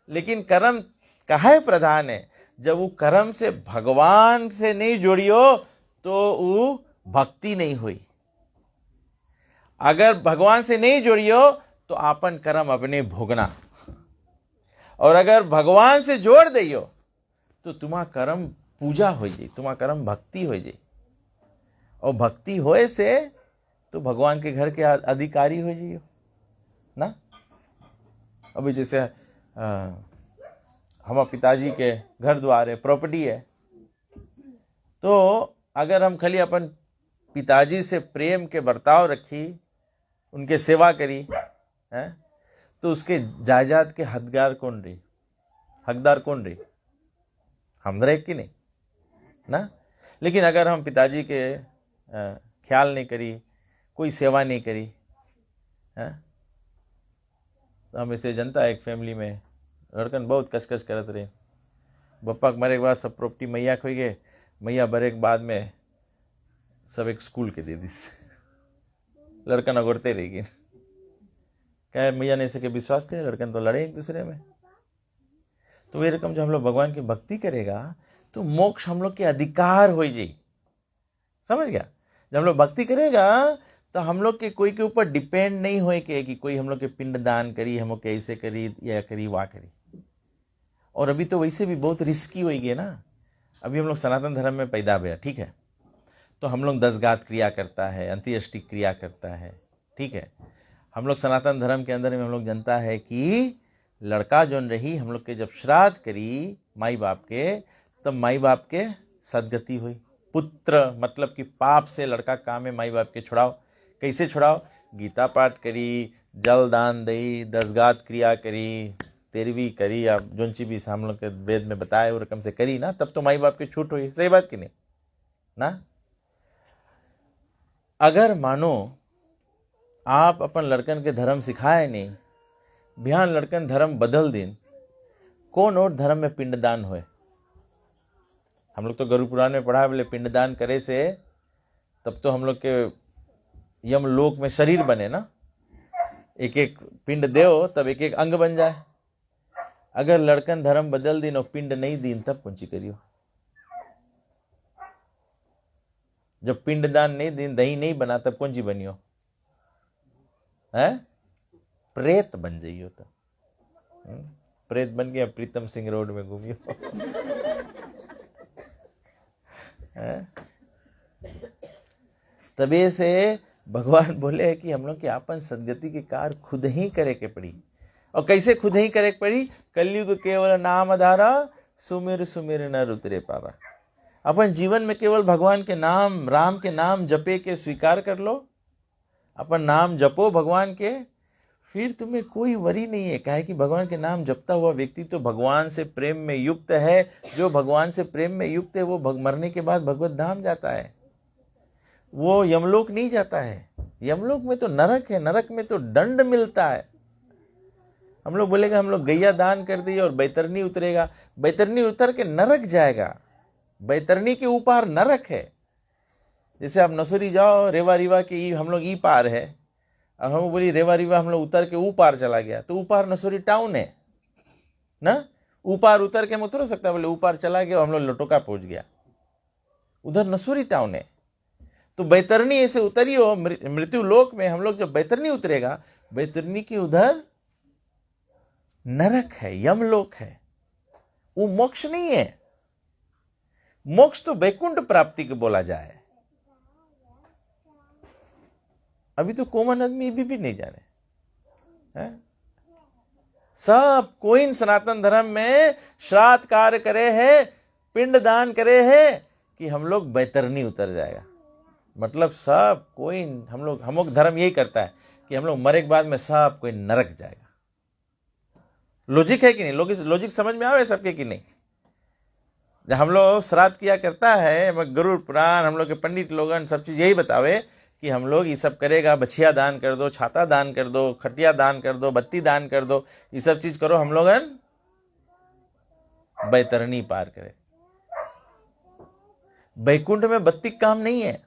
लेकिन कर्म काहे प्रधान है? जब वो कर्म से भगवान से नहीं जोड़ियो तो वो भक्ति नहीं हुई। अगर भगवान से नहीं जोड़ियो तो आपन कर्म अपने भोगना, और अगर भगवान से जोड़ दियो तो तुम्हारा कर्म पूजा हो जाए, तुम्हारा कर्म भक्ति हो जाए, और भक्ति होए से तो भगवान के घर के अधिकारी हो जाइयो ना। अभी जैसे हमारे पिताजी के घर द्वार है, प्रॉपर्टी है, तो अगर हम खाली अपन पिताजी से प्रेम के बर्ताव रखी, उनके सेवा करी है, तो उसके जायदाद के हकदार कौन रही? हकदार कौन रही? हम रहे कि नहीं ना। लेकिन अगर हम पिताजी के ख्याल नहीं करी, कोई सेवा नहीं करी है, तो हम इसे जनता एक फैमिली में लड़कन बहुत कचकच करत रहे। बप्पा के मरे के बाद सब प्रॉपर्टी मैया खोई गए, मैया बरे के बाद में सब एक स्कूल के दे दी। लड़कन अगोरते रह गई, क्या मैया ने सके विश्वास करे, लड़कन तो लड़े एक दूसरे में। तो ये रकम जो हम लोग भगवान की भक्ति करेगा तो मोक्ष हम लोग के अधिकार हो जाए, समझ गया। जब हम लोग भक्ति करेगा तो हम लोग के कोई के ऊपर डिपेंड नहीं होए कि कोई हम लोग के पिंड दान करी, हम लोग कैसे करी या करी वाह करी। और अभी तो वैसे भी बहुत रिस्की हो गई ना, अभी हम लोग सनातन धर्म में पैदा हुए, ठीक है, तो हम लोग दसगात क्रिया करता है, अंत्येष्टि क्रिया करता है, ठीक है। हम लोग सनातन धर्म के अंदर में हम लोग जानता है कि लड़का जोन रही हम लोग के जब श्राद्ध करी माई बाप के, तब माई बाप के सदगति हुई। पुत्र मतलब कि पाप से लड़का काम में माई बाप के छुड़ाओ। कैसे छुड़ाओ? गीता पाठ करी, जल दान दई, दसगात क्रिया करी, तेरहवीं करी, आप जोन ची भी हम लोग के वेद में बताए वो रकम से करी ना, तब तो माई बाप की छूट हुई। सही बात कि नहीं ना? अगर मानो आप अपन लड़कन के धर्म सिखाए नहीं, बिहान लड़कन धर्म बदल दिन, कौन और धर्म में पिंडदान होए? हम लोग तो गरुड़ पुराण में पढ़ा, बोले पिंडदान करे से तब तो हम लोग के यमलोक में शरीर बने ना, एक एक पिंड देओ तब एक एक अंग बन जाए। अगर लड़कन धर्म बदल दिन और पिंड नहीं दिन, तब कुंची करियो? जब पिंडदान नहीं दिन, दही नहीं बना, तब कौन सी बनियो? है प्रेत बन जाइयो। तो प्रेत बन गया, प्रीतम सिंह रोड में घूमियो। तबे से भगवान बोले कि हम लोग के आपन सदगति के कार्य खुद ही करे के पड़ी। और कैसे खुद ही करे के पड़ी? कलयुग केवल नाम आधारा, सुमिर सुमिर नर उतरे पावा। अपन जीवन में केवल भगवान के नाम, राम के नाम जपे के स्वीकार कर लो। अपन नाम जपो भगवान के, फिर तुम्हें कोई वरी नहीं है। काहे कि भगवान के नाम जपता हुआ व्यक्ति तो भगवान से प्रेम में युक्त है। जो भगवान से प्रेम में युक्त है वो मरने के बाद भगवत धाम जाता है, वो यमलोक नहीं जाता है। यमलोक में तो नरक है, नरक में तो दंड मिलता है। हम लोग बोलेगा हम लोग गैया दान कर दिए और बैतरनी उतरेगा, बैतरनी उतर के नरक जाएगा। बैतरनी के ऊपर नरक है। जैसे आप नसोरी जाओ, रेवा रिवा के हम लोग ई पार है, अब हम बोली रेवा रिवा हम लोग उतर के ऊपार चला गया, तो ऊपार नसोरी टाउन है ना। ऊपार उतर के हम उतर सकता, बोले ऊपार चला गया हम लोग लटोका पहुंच गया, उधर नसोरी टाउन है। तो बैतरनी ऐसे उतरियो, मृत्यु लोक में हम लोग जब बैतरनी उतरेगा, बैतरनी के उधर नरक है, यमलोक है। वो मोक्ष नहीं है। मोक्ष तो वैकुंठ प्राप्ति को बोला जाए। अभी तो कॉमन आदमी भी नहीं जाने है? सब कोई सनातन धर्म में श्राद्ध कार्य करे है, पिंड दान करे है कि हम लोग बैतरनी उतर जाएगा। मतलब सब कोई हम लोग धर्म यही करता है कि हम लोग मरे के बाद में सब कोई नरक जाएगा। लॉजिक है कि नहीं? लॉजिक समझ में आवे सबके कि नहीं? जब हम लोग श्राद्ध किया करता है, गरुड़ पुराण हम लोग के पंडित लोगन सब चीज यही बतावे कि हम लोग ये सब करेगा, बछिया दान कर दो, छाता दान कर दो, खटिया दान कर दो, बत्ती दान कर दो, ये सब चीज करो, हम लोग बैतरनी पार करे। बैकुंठ में बत्ती काम नहीं है।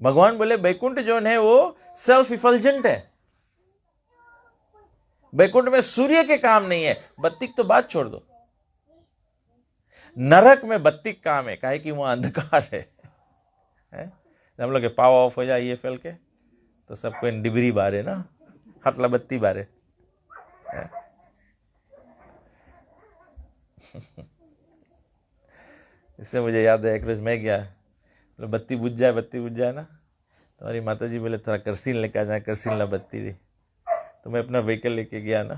भगवान बोले बैकुंठ जो है वो सेल्फ इफल्जेंट है। बैकुंठ में सूर्य के काम नहीं है। बत्तिक तो बात छोड़ दो, नरक में बत्तिक काम है, काहे कि वहां अंधकार है? हम लोग के पावर ऑफ हो जाए ये फैल के तो सबको डिबरी बारे ना, हटला बत्ती बारे। इससे मुझे याद है, एक रोज मैं गया, तो बत्ती बुझ जाए ना, तो हमारी माता जी बोले थोड़ा करसीन लेकर आ जाए, करसीन ला बत्ती दी। तो मैं अपना व्हीकल लेके गया ना,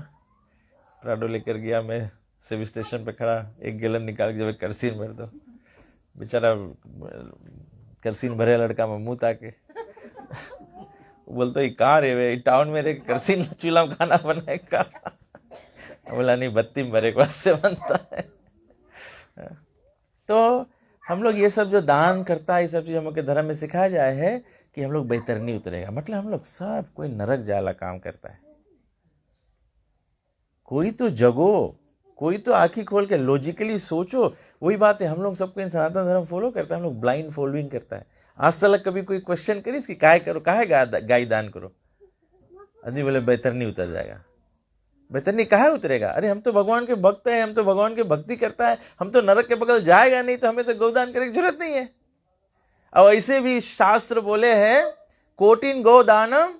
प्राडो लेकर गया, मैं सर्विस स्टेशन पे खड़ा, एक गैलन निकाल के जब करसीन भर दो। बेचारा करसीन भरे लड़का में मुंह ताके बोलते कहाँ रे टाउन में रे, करसीन चूल्हा में खाना बनाएगा। बोला नहीं, बत्ती में भरे से बनता है। तो हम लोग ये सब जो दान करता है, ये सब चीज हम लोग के धर्म में सिखाया जाए है कि हम लोग बैतरनी उतरेगा। मतलब हम लोग सब कोई नरक जाला काम करता है। कोई तो जगो, कोई तो आंखी खोल के लॉजिकली सोचो। वही बात है, हम लोग सबको सनातन धर्म फॉलो करता है, हम लोग ब्लाइंड फॉलोइंग करता है। आज तक कभी कोई क्वेश्चन करी कि काहे करो, काहे गाय दान करो? आदमी बोले बैतरनी उतर जाएगा। बैतरनी काहे उतरेगा? अरे हम तो भगवान के भक्त हैं, हम तो भगवान की भक्ति करता है, हम तो नरक के बगल जाएगा नहीं, तो हमें तो गौदान करने की जरूरत नहीं है। और ऐसे भी शास्त्र बोले हैं, कोटिन गोदानम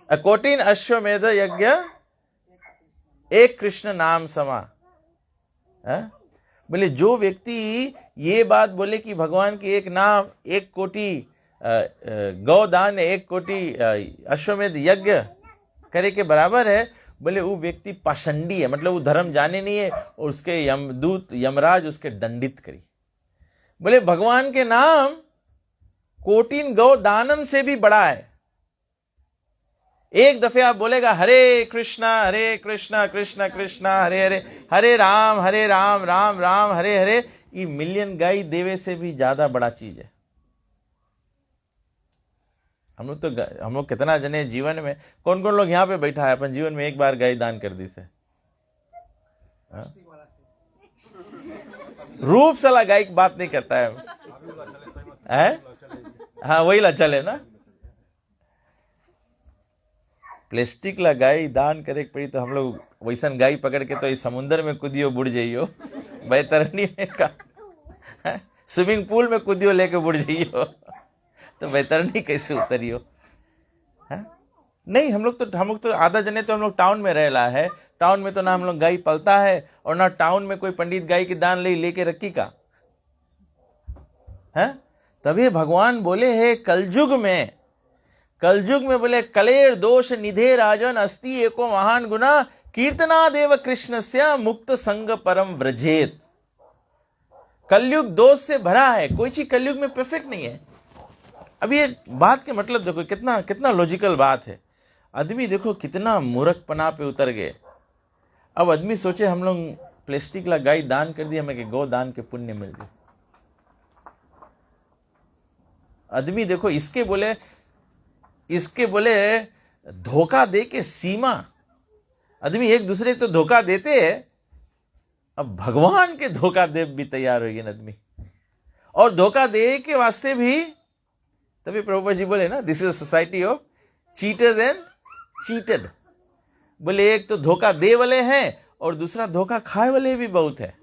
कोटिन अश्वमेध यज्ञ एक कृष्ण नाम समा। बोले जो व्यक्ति ये बात बोले कि भगवान की एक नाम 1 कोटि गौदान 1 कोटि अश्वमेध यज्ञ करे के बराबर है, बोले वो व्यक्ति पाषंडी है, मतलब वो धर्म जाने नहीं है, और उसके यमदूत यमराज उसके दंडित करी। बोले भगवान के नाम कोटिन गौ दानम से भी बड़ा है। एक दफे आप बोलेगा हरे कृष्णा कृष्ण कृष्णा हरे हरे, हरे राम राम राम हरे हरे, ये मिलियन गाय देवे से भी ज्यादा बड़ा चीज है। हम लोग कितना जने जीवन में, कौन कौन लोग यहाँ पे बैठा है अपन जीवन में एक बार गाय दान कर दी से? रूप सला गाय की बात नहीं करता है? हाँ वही ला चले ना। प्लास्टिक ला गाय दान करे पड़ी तो हम लोग वैसन गाय पकड़ के तो इस समुद्र में कूदियो बुड़ जाइयो, बैतरनी में का स्विमिंग पूल में कूदियो लेके बुड़ जाइयो, तो बैतरनी कैसे उतरियो? नहीं, हम लोग तो आधा जने तो हम लोग टाउन में रहला है। टाउन में तो ना हम लोग गाय पलता है, और ना टाउन में कोई पंडित गाय की दान लेके रखी का है। तभी भगवान बोले है कलयुग में बोले कलेर दोष निधे राजन अस्ति एको महान गुना कीर्तना देव कृष्णस्य मुक्त संग परम व्रजेत। कलयुग दोष से भरा है, कोई चीज कलयुग में परफेक्ट नहीं है। अब ये बात के मतलब देखो कितना लॉजिकल बात है। आदमी देखो कितना मूर्खपना पे उतर गए। अब आदमी सोचे हम लोग प्लास्टिक ला गाय दान कर दी, हमें गौ दान के पुण्य मिल गए। आदमी देखो इसके बोले धोखा दे के सीमा, आदमी एक दूसरे को तो धोखा देते हैं, अब भगवान के धोखा दे भी तैयार हो गए आदमी। और धोखा दे के वास्ते भी तभी प्रभुपाद जी बोले ना, this is a society of cheaters and cheated. बोले एक तो धोखा दे वाले हैं और दूसरा धोखा खाए वाले भी बहुत है।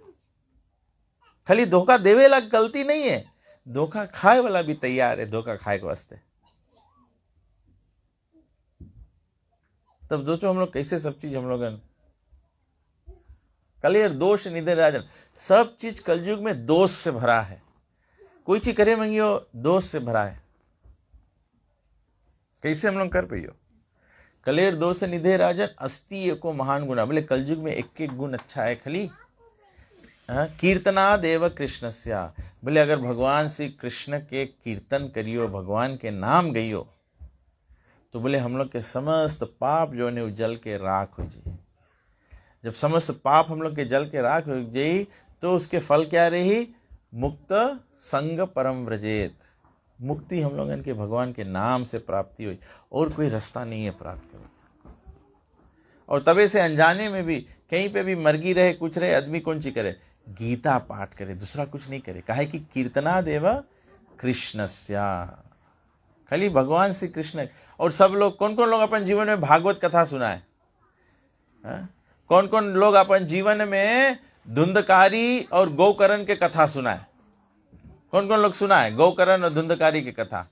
खाली धोखा देवे वाला गलती नहीं है, धोखा खाए वाला भी तैयार है धोखा खाए के वास्ते। तब सोचो हम लोग कैसे सब चीज हम लोग कलेर दोष निधे राजन, सब चीज कलयुग में दोष से भरा है। कोई चीज करे मंगियो दोष से भरा है, कैसे हम लोग कर पाइयो? कलेर दोष निधे राजन अस्ति एको महान गुना। बोले कलयुग में एक एक गुण अच्छा है खाली कीर्तना देव कृष्णस्या। बोले अगर भगवान श्री कृष्ण के कीर्तन करियो, भगवान के नाम गइयो, तो बोले हम लोग के समस्त पाप जो ने जल के राख हो जाए। जब समस्त पाप हम लोग के जल के राख हो जाए तो उसके फल क्या रही? मुक्त संग परम व्रजेत। मुक्ति हम लोगन के भगवान के नाम से प्राप्ति हुई, और कोई रास्ता नहीं है प्राप्त करने। और तबे से अनजाने में भी कहीं पे भी मर्गी रहे कुछ रहे, आदमी कौन सी करे? गीता पाठ करे, दूसरा कुछ नहीं करे। काहे कि कीर्तना देव कृष्णस्या, खाली भगवान श्री कृष्ण। और सब लोग कौन कौन लोग अपन जीवन में भागवत कथा सुना है? कौन कौन लोग अपन जीवन में धुंधकारी और गौकरण के कथा सुना है? कौन कौन लोग सुना है गौकरण और धुंधकारी की कथा?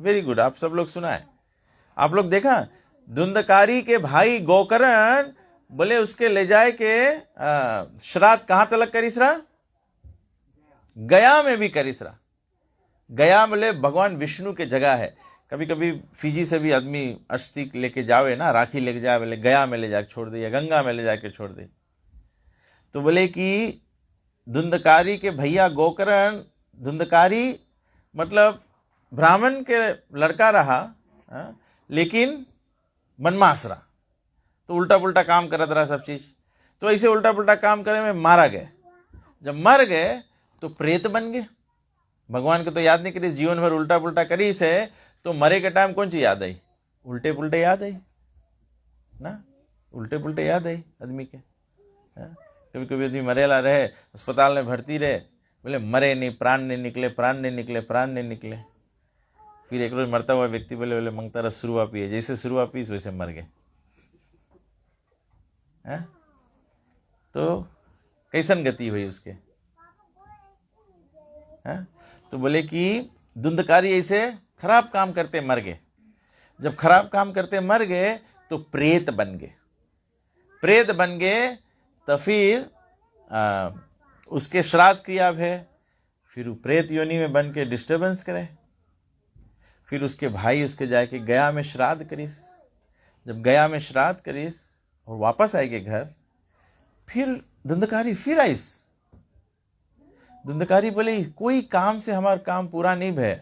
वेरी गुड, आप सब लोग सुना है। आप लोग देखा धुंधकारी के भाई गौकरण बोले उसके ले जाए के श्राद्ध कहां तलक करिसरा? गया में भी करिसरा। गया बोले भगवान विष्णु के जगह है। कभी कभी फिजी से भी आदमी अस्थि लेके जावे ना, राखी लेके जाए, बोले गया में ले जाके छोड़ दे या गंगा में ले जाके छोड़ दे। तो बोले कि धुंधकारी के भैया गोकर्ण, धुंधकारी मतलब ब्राह्मण के लड़का रहा लेकिन मनमास रहा, तो उल्टा पुल्टा काम करत रहा सब चीज। तो ऐसे उल्टा पुल्टा काम करे में मारा गए। जब मर गए तो प्रेत बन गए। भगवान को तो याद नहीं करी, जीवन भर उल्टा पुल्टा करी से, तो मरे के टाइम कौन सी याद आई? उल्टे पुल्टे याद आई ना, उल्टे पुल्टे याद आई आदमी के। कभी कभी आदमी मरेला रहे, अस्पताल में भर्ती रहे, बोले मरे नहीं, प्राण नहीं निकले, प्राण नहीं निकले, प्राण नहीं निकले। फिर एक रोज मरता हुआ व्यक्ति बोले मंगता रहा सुरुआ पिए, जैसे सुरुआ पीस वैसे मर गए। तो कैसन गति हुई उसके? तो बोले कि धुंधकारी ऐसे खराब काम करते मर गए। जब खराब काम करते मर गए तो प्रेत बन गए। प्रेत बन गए तो फिर उसके श्राद्ध क्रिया है, फिर वो प्रेत योनि में बन के डिस्टर्बेंस करे, फिर उसके भाई उसके जाके गया में श्राद्ध करीस, जब गया में श्राद्ध करीस और वापस आएगे घर, फिर धुंधकारी फिर आईस। धुंधकारी बोले कोई काम से हमारा काम पूरा नहीं भय,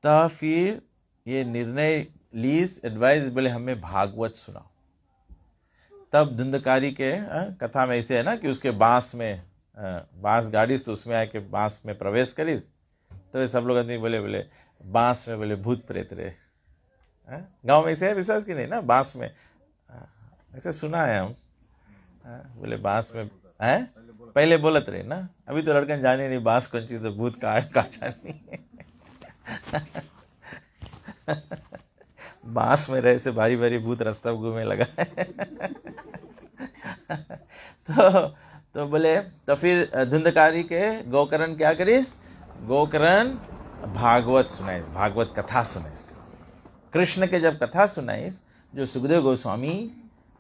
तब फिर ये निर्णय लीज एडवाइस बोले हमें भागवत सुनाओ। तब धुंधकारी के कथा में ऐसे है ना कि उसके बांस में बांस गाड़ी से उसमें आके बांस में प्रवेश करी, तो सब लोग आदमी बोले बांस में बोले भूत प्रेत रहे। गांव में ऐसे है, विश्वास की नहीं ना, बांस में ऐसे सुना है हम। बोले बांस में है, पहले बोलत रहे ना, अभी तो लड़कन जाने नहीं बांस कौन चीज, तो भूत का जानी। बांस में रहे से भारी भारी भूत रास्ता घूमे लगा। तो बोले, तो फिर धुंधकारी के गोकर्ण क्या करीस, गोकर्ण भागवत सुनाइस, भागवत कथा सुनाइस। कृष्ण के जब कथा सुनाइस, जो सुखदेव गोस्वामी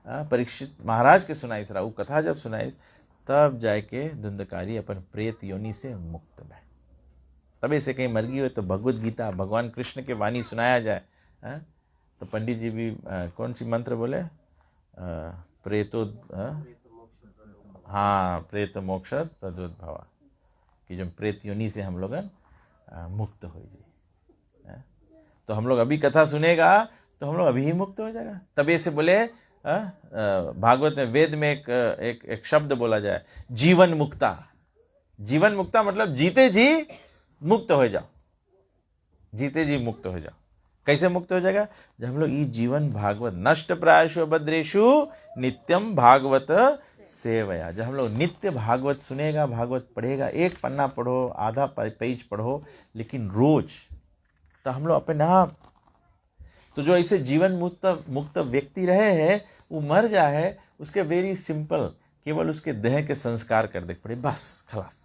परीक्षित महाराज के सुनाइस रहा, वो कथा जब सुनाइस, तब जाके धुंधकारी अपन प्रेत योनि से मुक्त भय। तब ऐसे कहीं मर गई हो तो भगवत गीता भगवान कृष्ण के वाणी सुनाया जाए। तो पंडित जी भी कौन सी मंत्र बोले, प्रेतो हाँ प्रेत मोक्ष तद्भवा, कि जो प्रेत योनि से हम लोग मुक्त हो जाए। तो हम लोग अभी कथा सुनेगा तो हम लोग अभी ही मुक्त हो जाएगा। तभी से बोले भागवत में वेद में एक शब्द बोला जाए, जीवन मुक्ता। जीवन मुक्ता मतलब जीते जी मुक्त हो जाओ, जीते जी मुक्त हो जाओ। कैसे मुक्त हो जाएगा, जब हम लोग ये जीवन भागवत नष्ट प्रायशु भद्रेशु नित्यम भागवत सेवया, जब हम लोग नित्य भागवत सुनेगा, भागवत पढ़ेगा, एक पन्ना पढ़ो, आधा पेज पढ़ो, लेकिन रोज, तो हम लोग अपने आप, तो जो ऐसे जीवन मुक्त व्यक्ति रहे हैं, वो मर जाए, उसके वेरी सिंपल, केवल उसके देह के संस्कार कर दे पड़े, बस खलास,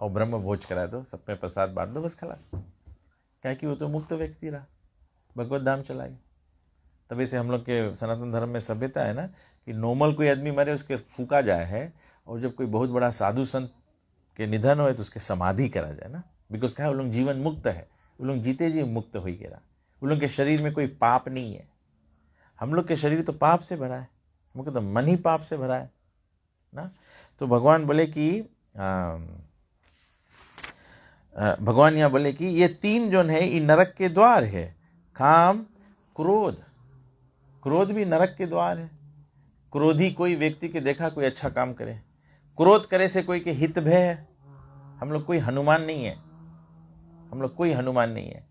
और ब्रह्म भोज करा दो, सब में प्रसाद बांट दो, बस खलास। क्या कि वो तो मुक्त व्यक्ति रहा, भगवत धाम चलाई। तभी से हम लोग के सनातन धर्म में सभ्यता है ना कि नॉर्मल कोई आदमी मरे उसके फूका जाए है, और जब कोई बहुत बड़ा साधु संत के निधन हो तो उसके समाधि करा जाए ना, बिकॉज क्या है, वो लोग जीवन मुक्त है, वो लोग जीते जी मुक्त हो गया, वो लोग के शरीर में कोई पाप नहीं है। हम लोग के शरीर तो पाप से भरा है, हम लोग तो मन ही पाप से भरा है ना। तो भगवान बोले कि भगवान यहाँ बोले कि ये तीन जो है ये नरक के द्वार है, काम क्रोध, क्रोध भी नरक के द्वार है। क्रोधी कोई व्यक्ति के देखा कोई अच्छा काम करे, क्रोध करे से कोई के हित भय है। हम लोग कोई हनुमान नहीं है, हम लोग कोई हनुमान नहीं है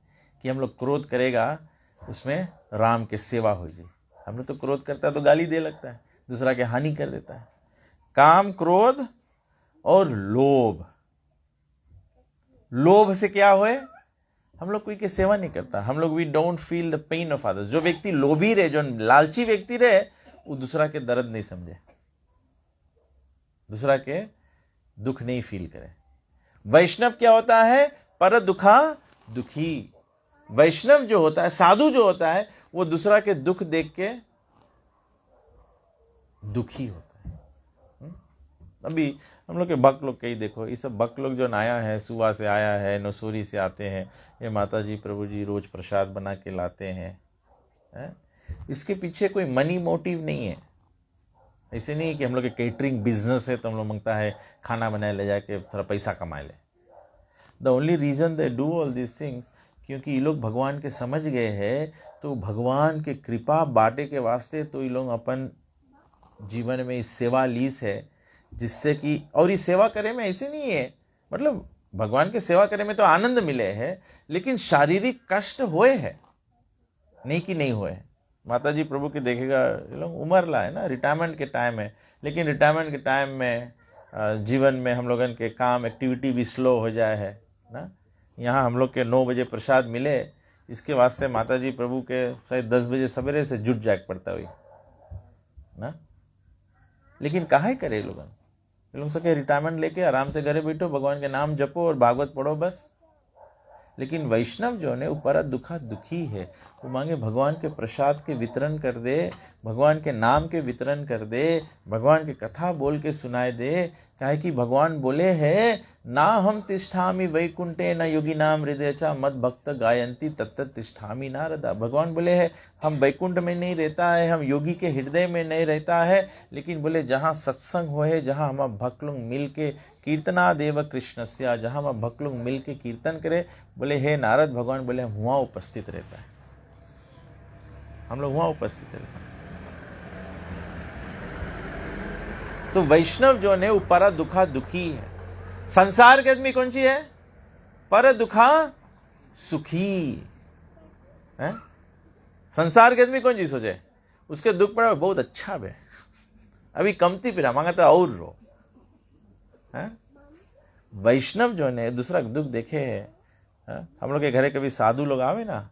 कि हम लोग क्रोध करेगा उसमें राम के सेवा हो जाए। हम लोग तो क्रोध करता है तो गाली दे लगता है, दूसरा के हानि कर देता है। काम क्रोध और लोभ, लोभ से क्या होए, हम लोग कोई के सेवा नहीं करता, हम लोग we don't feel the pain of others. जो व्यक्ति लोभी रहे, जो लालची व्यक्ति रहे, वो दूसरा के दर्द नहीं समझे, दूसरा के दुख नहीं फील करे। वैष्णव क्या होता है, पर दुखा दुखी। वैष्णव जो होता है, साधु जो होता है, वो दूसरा के दुख देख के दुखी होता है। अभी हम लोग के भक्त लोग कई देखो, ये सब भक्त लोग जो आया है, सुबह से आया है, नसूरी से आते हैं, ये माता जी प्रभु जी रोज प्रसाद बना के लाते हैं। इसके पीछे कोई मनी मोटिव नहीं है। ऐसे नहीं कि हम लोग के केटरिंग बिजनेस है तो हम लोग मांगता है खाना बनाए ले जाके थोड़ा पैसा कमा ले। The only reason they do all this things, क्योंकि ये लोग भगवान के समझ गए हैं, तो भगवान के कृपा बांटे के वास्ते तो ये लोग अपन जीवन में इस सेवा लीस है, जिससे कि, और ये सेवा करे में ऐसे नहीं है, मतलब भगवान के सेवा करे में तो आनंद मिले है, लेकिन शारीरिक कष्ट हुए है, नहीं कि नहीं हुए। माता जी प्रभु के देखेगा, ये लोग उम्र ला है ना, रिटायरमेंट के टाइम है, लेकिन रिटायरमेंट के टाइम में जीवन में हम लोगन के काम एक्टिविटी भी स्लो हो जाए है ना। यहाँ हम लोग के 9 बजे प्रसाद मिले, इसके वास्ते माता जी प्रभु के शायद 10 बजे सवेरे से जुट जाग पड़ता हुई ना। लेकिन काहे करे लोग सके रिटायरमेंट लेके आराम से घरे बैठो, भगवान के नाम जपो और भागवत पढ़ो बस। लेकिन वैष्णव जो है वो पर दुखा दुखी है, वो मांगे भगवान के प्रसाद के वितरण कर दे, भगवान के नाम के वितरण कर दे, भगवान की कथा बोल के सुनाए दे। काहे कि भगवान बोले हैं ना हम तिष्ठामि वैकुंठे न योगी नाम हृदय च मद भक्त गायंती तत्त तिष्ठामि नारदा। भगवान बोले हैं हम वैकुंठ में नहीं रहता है, हम योगी के हृदय में नहीं रहता है, लेकिन बोले जहाँ सत्संग हो है, जहाँ हम भक्त लोग मिल के कीर्तना देव कृष्णस्या, जहाँ हम भक्त लोग मिल के कीर्तन करे, बोले हे नारद, भगवान बोले हम वहाँ उपस्थित रहता है, हम लोग वहाँ उपस्थित रहता है। तो वैष्णव जो ने वो पर दुखा दुखी है। संसार के आदमी कौन सी है? पर दुखा सुखी है। संसार के आदमी कौन सी सोचे उसके दुख पड़ा बहुत अच्छा बे, अभी कमती पिरा मांगा तो और रो है। वैष्णव जो ने दूसरा दुख देखे है। हम लोग के घरे कभी साधु लोग आवे ना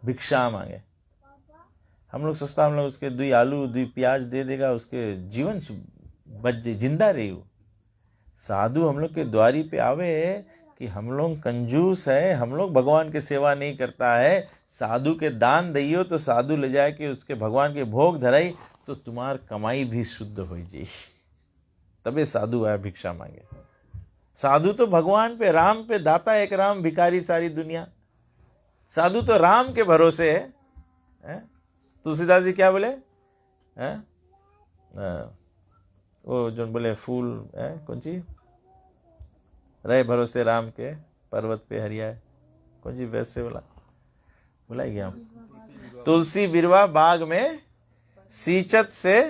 भिक्षा मांगे, हम लोग सोचता हम लोग उसके 2 आलू 2 प्याज दे देगा, उसके जीवन बच जिंदा रही हो। साधु हम लोग के द्वारी पे आवे कि हम लोग कंजूस है, हम लोग भगवान की सेवा नहीं करता है, साधु के दान दियो तो साधु ले जाए कि उसके भगवान के भोग धराई तो तुम्हार कमाई भी शुद्ध हो जाए, तबे साधु आया भिक्षा मांगे। साधु तो भगवान पे, राम पे, दाता एक राम, भिखारी सारी दुनिया। साधु तो राम के भरोसे है। तुलसीदास जी क्या बोले है? वो जो बोले फूल है कौन सी, रहे भरोसे राम के पर्वत पे हरिया, कौन सी वैसे बोला गया, तुलसी बिरवा बाग में सींचत से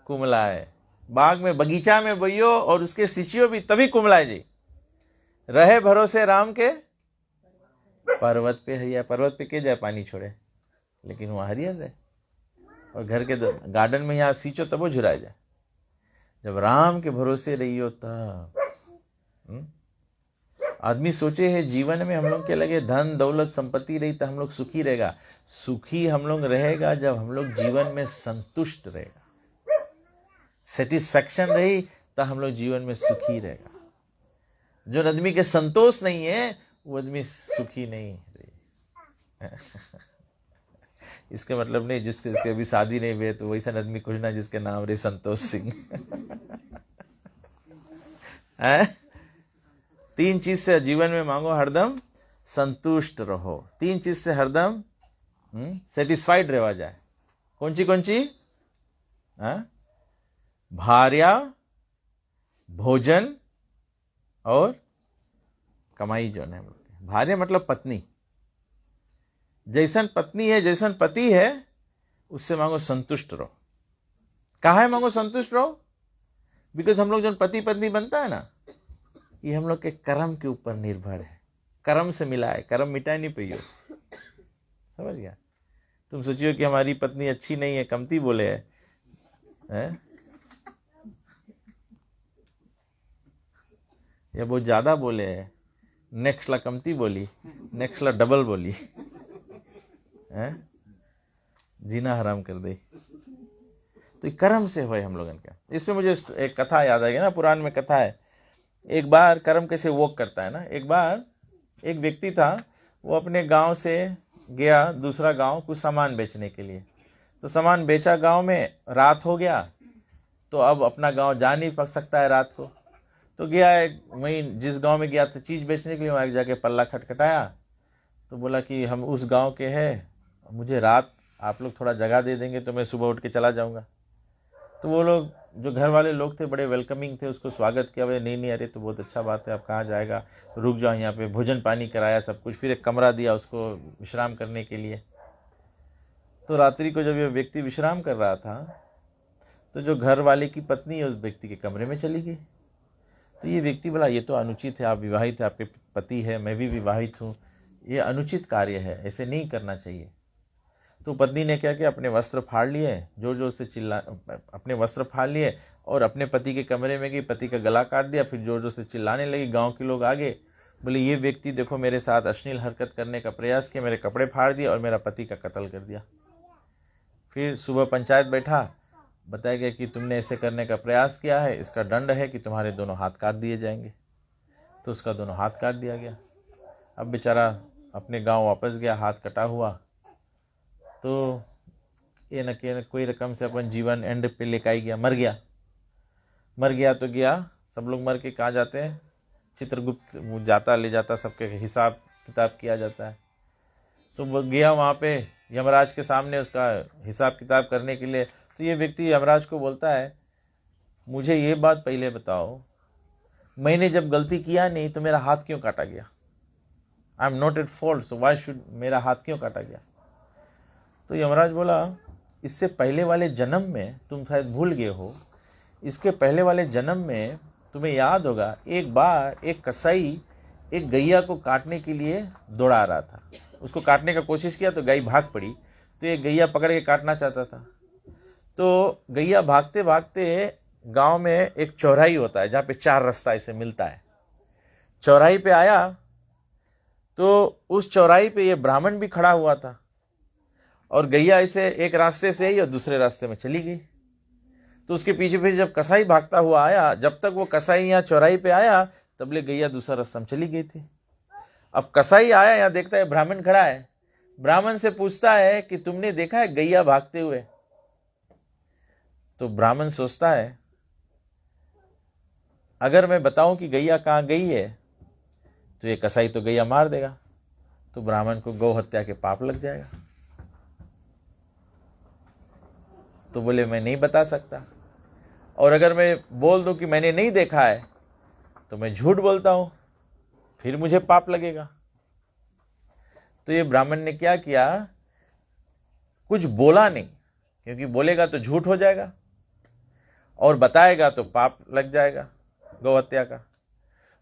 कुमलाए। बाग में बगीचा में बोइयो और उसके सींचियो भी तभी कुमलाए जी। रहे भरोसे राम के पर्वत पे हरिया, पर्वत पे के जाए पानी छोड़े, लेकिन वहां हरिया जाए। और घर के गार्डन में यहाँ सींचो तब वो झुराए जाए। जब राम के भरोसे रहियो तब आदमी सोचे है जीवन में हम लोग के लगे धन दौलत संपत्ति रही तो हम लोग सुखी रहेगा। सुखी हम लोग रहेगा जब हम लोग जीवन में संतुष्ट रहेगा, सेटिस्फैक्शन रही तो हम लोग जीवन में सुखी रहेगा। जो आदमी के संतोष नहीं है वो आदमी सुखी नहीं रही। इसके मतलब नहीं जिसके अभी शादी नहीं हुई तो वैसा आदमी कुछ ना जिसके नाम रे संतोष सिंह। 3 चीज से जीवन में मांगो, हरदम संतुष्ट रहो। 3 चीज से हरदम सेटिस्फाइड रहवा जाए। कौन सी? भार्या, भोजन और कमाई जो है। भार्या मतलब पत्नी, जैसन पत्नी है जैसन पति है उससे मांगो संतुष्ट रहो। काहे मांगो संतुष्ट रहो? बिकॉज हम लोग जो पति पत्नी बनता है ना, ये हम लोग के कर्म के ऊपर निर्भर है। कर्म से मिला है, कर्म मिटाए नहीं पाइयो। समझ गया? तुम सोचियो कि हमारी पत्नी अच्छी नहीं है, कमती बोले है? या बहुत ज्यादा बोले है, नेक्स्ट ला कमती बोली, नेक्स्ट ला डबल बोली है, जीना हराम कर दे। तो कर्म से हुए हम लोगन का। इसमें मुझे एक कथा याद आ गई ना, पुराण में कथा है। एक बार कर्म कैसे वर्क करता है ना, एक बार एक व्यक्ति था, वो अपने गांव से गया दूसरा गांव कुछ सामान बेचने के लिए। तो सामान बेचा, गांव में रात हो गया, तो अब अपना गांव जा नहीं पक सकता है रात को। तो गया वहीं जिस गांव में गया था चीज बेचने के लिए, वहां जाके पल्ला खटखटाया तो बोला कि हम उस गांव के हैं, मुझे रात आप लोग थोड़ा जगह दे देंगे तो मैं सुबह उठ के चला जाऊंगा। तो वो लोग जो घर वाले लोग थे बड़े वेलकमिंग थे, उसको स्वागत किया। भाई नहीं अरे तो बहुत अच्छा बात है, आप कहाँ जाएगा, रुक जाओ यहाँ पे, भोजन पानी कराया सब कुछ, फिर एक कमरा दिया उसको विश्राम करने के लिए। तो रात्रि को जब ये व्यक्ति विश्राम कर रहा था तो जो घर वाले की पत्नी है उस व्यक्ति के कमरे में चली गई। तो ये व्यक्ति बोला ये तो अनुचित है, आप विवाहित है, आपके पति है, मैं भी विवाहित हूँ, ये अनुचित कार्य है, ऐसे नहीं करना चाहिए। तो पत्नी ने क्या किया, अपने वस्त्र फाड़ लिए, जोर जोर से अपने वस्त्र फाड़ लिए और अपने पति के कमरे में गई, पति का गला काट दिया, फिर जोर जोर से चिल्लाने लगी। गांव के लोग आगे बोले ये व्यक्ति देखो मेरे साथ अश्लील हरकत करने का प्रयास किया, मेरे कपड़े फाड़ दिया और मेरा पति का कत्ल कर दिया। फिर सुबह पंचायत बैठा, बताया गया कि तुमने ऐसे करने का प्रयास किया है, इसका दंड है कि तुम्हारे दोनों हाथ काट दिए जाएंगे। तो उसका दोनों हाथ काट दिया गया। अब बेचारा अपने गांव वापस गया, हाथ कटा हुआ। तो ये न के कोई रकम से अपन जीवन एंड पे लेकर आई गया, मर गया तो गया। सब लोग मर के कहाँ जाते हैं? चित्रगुप्त जाता, ले जाता, सबके हिसाब किताब किया जाता है। तो वो गया वहाँ पे यमराज के सामने उसका हिसाब किताब करने के लिए। तो ये व्यक्ति यमराज को बोलता है, मुझे ये बात पहले बताओ, मैंने जब गलती किया नहीं तो मेरा हाथ क्यों काटा गया? I am not at fault, so why should, मेरा हाथ क्यों काटा गया? तो यमराज बोला, इससे पहले वाले जन्म में तुम शायद भूल गए हो, इसके पहले वाले जन्म में तुम्हें याद होगा, एक बार एक कसाई एक गैया को काटने के लिए दौड़ा रहा था। उसको काटने का कोशिश किया तो गाय भाग पड़ी, तो ये गैया पकड़ के काटना चाहता था। तो गैया भागते भागते गांव में एक चौराही होता है जहाँ पे 4 रास्ता ऐसे मिलता है। चौराही पे आया तो उस चौराही पे ये ब्राह्मण भी खड़ा हुआ था, और गैया ऐसे एक रास्ते से आई और दूसरे रास्ते में चली गई। तो उसके पीछे पीछे जब कसाई भागता हुआ आया, जब तक वो कसाई यहाँ चौराही पे आया तब ले गैया दूसरा रास्ता में चली गई थी। अब कसाई आया, यहाँ देखता है ब्राह्मण खड़ा है, ब्राह्मण से पूछता है कि तुमने देखा है गैया भागते हुए? तो ब्राह्मण सोचता है, अगर मैं बताऊं कि गैया कहाँ गई है तो ये कसाई तो गैया मार देगा, तो ब्राह्मण को गौ हत्या के पाप लग जाएगा। तो बोले मैं नहीं बता सकता, और अगर मैं बोल दूं कि मैंने नहीं देखा है तो मैं झूठ बोलता हूं, फिर मुझे पाप लगेगा। तो ये ब्राह्मण ने क्या किया, कुछ बोला नहीं, क्योंकि बोलेगा तो झूठ हो जाएगा और बताएगा तो पाप लग जाएगा गौ हत्या का।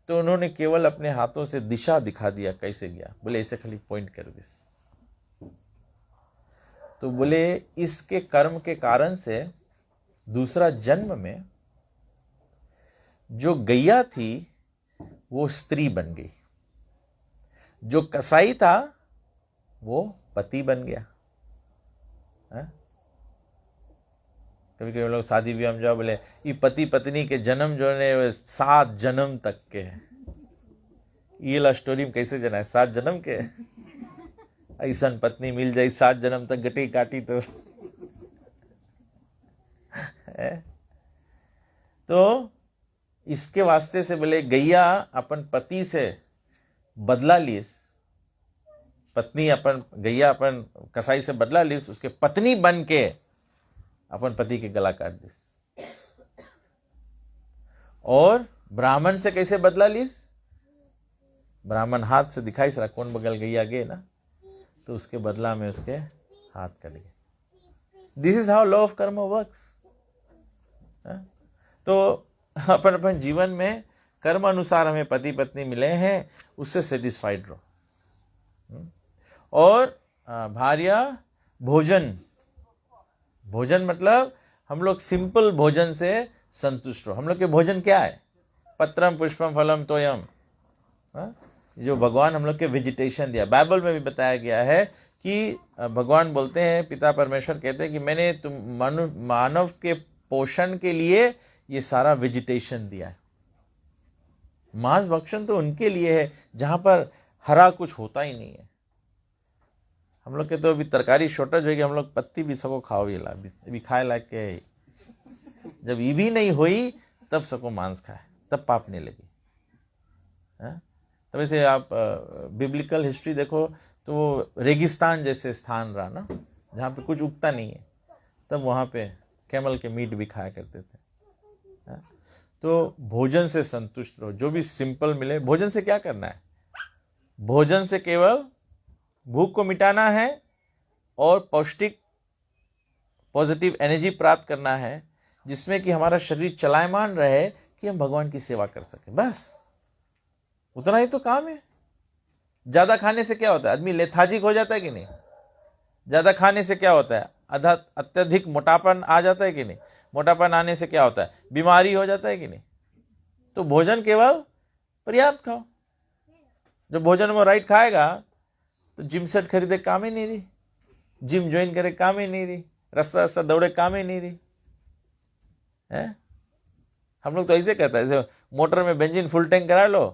तो उन्होंने केवल अपने हाथों से दिशा दिखा दिया कैसे गया। बोले ऐसे खाली पॉइंट कर दिस। तो बोले इसके कर्म के कारण से दूसरा जन्म में जो गैया थी वो स्त्री बन गई, जो कसाई था वो पति बन गया। कभी कभी लोग शादी विवाह में जाओ, बोले ये पति पत्नी के जन्म जो है 7 जन्म तक के है। ये ला स्टोरी में कैसे जना है 7 जन्म के? ऐसा पत्नी मिल जाए 7 जन्म तक गटी काटी तो इसके वास्ते से बोले गैया अपन पति से बदला लीस, पत्नी अपन गैया अपन कसाई से बदला लीस, उसके पत्नी बन के अपन पति के गला काट दिस। और ब्राह्मण से कैसे बदला लीस? ब्राह्मण हाथ से दिखाई सरा कौन बगल गैया गए ना, तो उसके बदला में उसके हाथ कट गए। This is how law of कर्म वर्क्स। तो अपन अपन जीवन में कर्म अनुसार हमें पति पत्नी मिले हैं, उससे सेटिस्फाइड रहो। और भार्या भोजन, भोजन मतलब हम लोग सिंपल भोजन से संतुष्ट रहो। हम लोग के भोजन क्या है? पत्रम पुष्पम फलम तोयम। जो भगवान हम लोग के वेजिटेशन दिया, बाइबल में भी बताया गया है कि भगवान बोलते हैं, पिता परमेश्वर कहते हैं कि मैंने तुम मानव के पोषण के लिए ये सारा वेजिटेशन दिया है। मांस भक्षण तो उनके लिए है जहां पर हरा कुछ होता ही नहीं है। हम लोग के तो अभी तरकारी शॉर्टेज होगी, हम लोग पत्ती भी सबको खाओ, ये ला अभी खाए ला के, जब ये भी नहीं हुई तब सबको मांस खाए, तब पाप नहीं लगी। तब ऐसे आप बिब्लिकल हिस्ट्री देखो तो वो रेगिस्तान जैसे स्थान रहा ना, जहाँ पे कुछ उगता नहीं है, तब वहाँ पे कैमल के मीट भी खाया करते थे। तो भोजन से संतुष्ट रहो, जो भी सिंपल मिले। भोजन से क्या करना है? भोजन से केवल भूख को मिटाना है और पौष्टिक पॉजिटिव एनर्जी प्राप्त करना है, जिसमें कि हमारा शरीर चलायमान रहे कि हम भगवान की सेवा कर सकें। बस उतना ही तो काम है। ज्यादा खाने से क्या होता है? आदमी लेथार्जिक हो जाता है कि नहीं? ज्यादा खाने से क्या होता है? अत्यधिक मोटापन आ जाता है कि नहीं? मोटापन आने से क्या होता है? बीमारी हो जाता है कि नहीं? तो भोजन केवल पर्याप्त खाओ। जो भोजन में राइट खाएगा तो जिम सेट खरीदे काम ही नहीं रही, जिम ज्वाइन करे काम ही नहीं रही, रास्ता दौड़े काम ही नहीं रही है। हम लोग तो ऐसे कहते हैं, जैसे मोटर में बेंजीन फुल टैंक करा लो,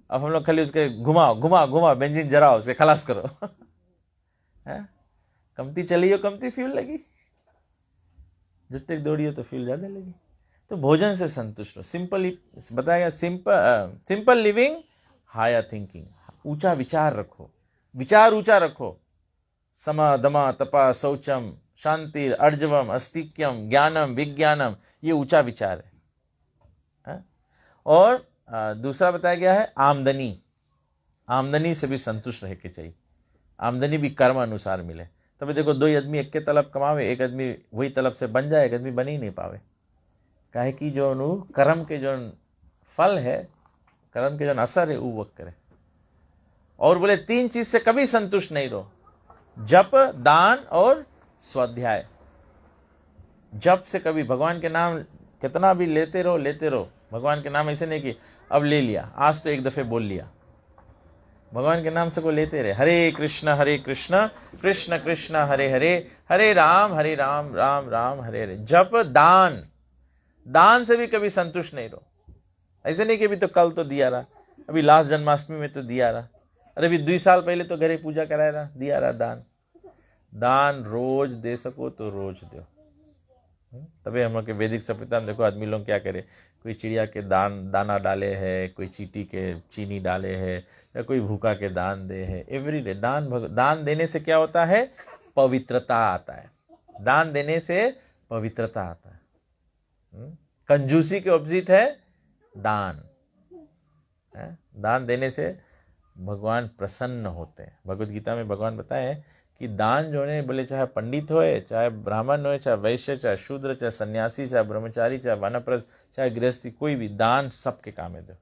अब हम लोग खाली उसके घुमाओ घुमा घुमा बेंजीन जराओ, उसे खलास करो है। कमती चली हो कमती फ्यूल लगी, जब तक दौड़ी हो तो फ्यूल ज्यादा लगी। तो भोजन से संतुष्ट हो। सिंपल बताया गया, सिंपल लिविंग, हायर थिंकिंग, ऊंचा विचार रखो, विचार ऊंचा रखो। समा दमा तपा शौचम शांति अर्जवम अस्तिक्यम ज्ञानम विज्ञानम, ये ऊंचा विचार है। और दूसरा बताया गया है आमदनी, आमदनी से भी संतुष्ट रह के चाहिए। आमदनी भी कर्म अनुसार मिले। तभी देखो, दो आदमी एक के तलब कमावे, एक आदमी वही तलब से बन जाए, एक आदमी बन ही नहीं पावे। काहे कि जो कर्म के जो फल है, कर्म के जो असर है वो वक्त करे। और बोले 3 चीज से कभी संतुष्ट नहीं रहो, जप, दान और स्वाध्याय। जप से कभी भगवान के नाम कितना भी लेते रहो लेते रहो। भगवान के नाम ऐसे नहीं कि अब ले लिया, आज तो एक दफे बोल लिया। भगवान के नाम से को लेते रहे। हरे कृष्ण कृष्ण कृष्ण हरे हरे, हरे राम राम राम हरे हरे। जप, दान, दान से भी कभी संतुष्ट नहीं रहो। ऐसे नहीं कि अभी तो कल तो दिया रहा, अभी लास्ट जन्माष्टमी में तो दिया रहा, अरे अभी 2 साल पहले तो घरे पूजा कराया रहा, दिया रहा दान। दान रोज दे सको तो रोज दो। तभी हम लोग के वैदिक सभ्यता में देखो आदमी लोग क्या करे, कोई चिड़िया के दाना डाले है, कोई चींटी के चीनी डाले है, या कोई भूखा के दान दे है। एवरीडे दान देने से क्या होता है? पवित्रता आता है। दान देने से पवित्रता आता है। कंजूसी के ऑपोजिट है दान। दान देने से भगवान प्रसन्न होते हैं। भगवत गीता में भगवान बताए कि दान जो है, बोले चाहे पंडित होए, चाहे ब्राह्मण होए, चाहे वैश्य, चाहे शूद्र, चाहे सन्यासी, चाहे ब्रह्मचारी, चाहे वानप्रस्थ, चाहे गृहस्थी, कोई भी, दान सबके काम है। दो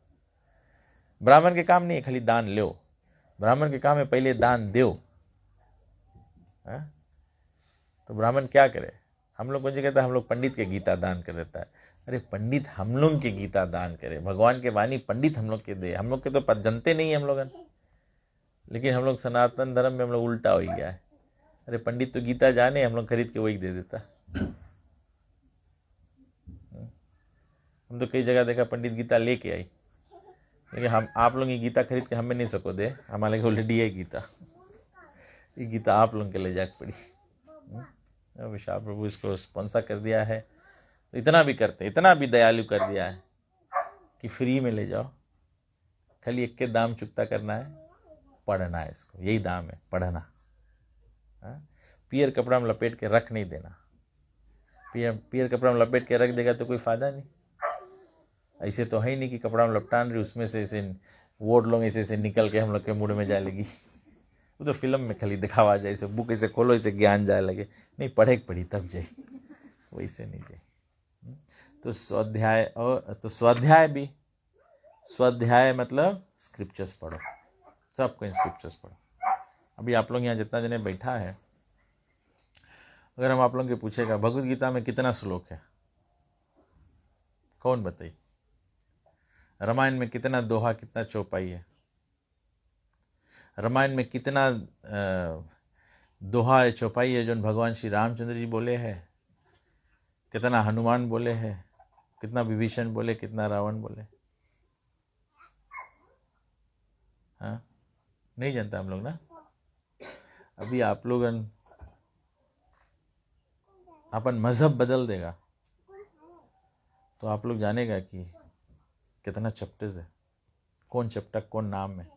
ब्राह्मण के काम नहीं है खाली दान लो, ब्राह्मण के काम है पहले दान दो। तो ब्राह्मण क्या करे? हम लोग मुझे कहता है हम लोग पंडित के गीता दान कर देता है। अरे पंडित हम लोग के गीता दान करे, भगवान के वाणी पंडित हम लोग के दे। हम लोग के तो जनते नहीं है हम लोग, लेकिन हम लोग सनातन धर्म में हम लोग उल्टा हो गया है। अरे पंडित तो गीता जाने, हम लोग खरीद के वही दे देता। हम तो कई जगह देखा पंडित गीता लेके आई, लेकिन हम आप लोग ये गीता खरीद के हमें नहीं सको दे, हमारे ऑलरेडी है गीता। ये गीता आप लोग के ले जाके पड़ी। विशाल प्रभु इसको स्पॉन्सर कर दिया है, तो इतना भी करते, इतना भी दयालु कर दिया है कि फ्री में ले जाओ, खाली एक के दाम चुकता करना है, पढ़ना है इसको, यही दाम है पढ़ना। पियर कपड़ा में लपेट के रख नहीं देना। पियर कपड़ा में लपेट के रख देगा तो कोई फायदा नहीं। ऐसे तो है ही नहीं कि कपड़ा में लपटान रही, उसमें से ऐसे वोट लोग ऐसे निकल के हम लोग के मुड़ में जाए लगी। वो तो फिल्म में खाली दिखावा जाए, ऐसे बुक ऐसे खोलो ऐसे ज्ञान जाए लगे, नहीं पढ़े पढ़ी तब जाए, वैसे नहीं जाए। तो स्वाध्याय, और तो स्वाध्याय भी, स्वाध्याय मतलब स्क्रिप्चर्स पढ़ो, सबको स्क्रिप्चर्स पढ़ो। अभी आप लोग यहाँ जितना जने बैठा है, अगर हम आप लोगों के पूछेगा भगवत गीता में कितना श्लोक है, कौन बताइए? रामायण में कितना दोहा, कितना चौपाई है? रामायण में कितना दोहा है, चौपाई है जो भगवान श्री रामचंद्र जी बोले हैं? कितना हनुमान बोले हैं? कितना विभीषण बोले? कितना रावण बोले? हाँ, नहीं जानता हम लोग ना। अभी आप लोग अपन मजहब बदल देगा तो आप लोग जानेगा कि कितना चैप्टर्स है, कौन चैप्टर कौन नाम है।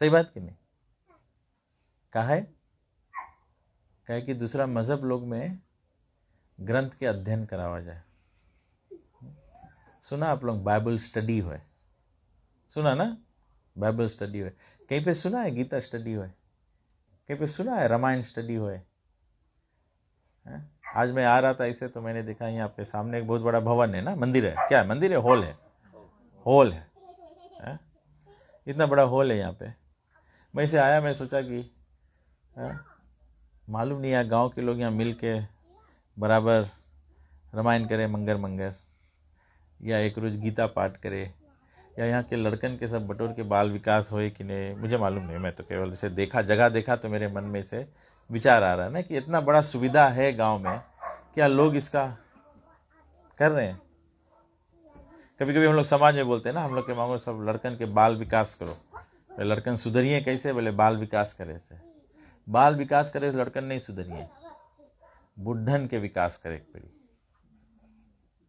सही बात कि नहीं? कहा है कि दूसरा मजहब लोग में ग्रंथ के अध्ययन करावा जाए। सुना आप लोग बाइबल स्टडी हुए? सुना ना, बाइबल स्टडी हुए? कहीं पे सुना है गीता स्टडी हुए? कहीं पे सुना है रामायण स्टडी हुए? आज मैं आ रहा था ऐसे, तो मैंने देखा यहाँ पे सामने एक बहुत बड़ा भवन है ना, मंदिर है, क्या है? मंदिर है, हॉल है, हॉल है, इतना बड़ा हॉल है यहाँ पे। मैं इसे आया, मैं सोचा कि मालूम नहीं है गांव के लोग यहाँ मिल के बराबर रामायण करे मंगर, या एक रोज गीता पाठ करे, या यहाँ के लड़कन के सब बटोर के बाल विकास होए कि नहीं, मुझे मालूम नहीं। मैं तो केवल इसे देखा, जगह देखा तो मेरे मन में से विचार आ रहा ना कि इतना बड़ा सुविधा है गांव में, क्या लोग इसका कर रहे हैं? कभी कभी हम लोग समाज में बोलते हैं ना, हम लोग के मांगो सब लड़कन के बाल विकास करो। लड़कन सुधरिए कैसे? बोले बाल विकास करे से। बाल विकास करे लड़कन नहीं सुधरिए, बुढ़न के विकास करे पड़ी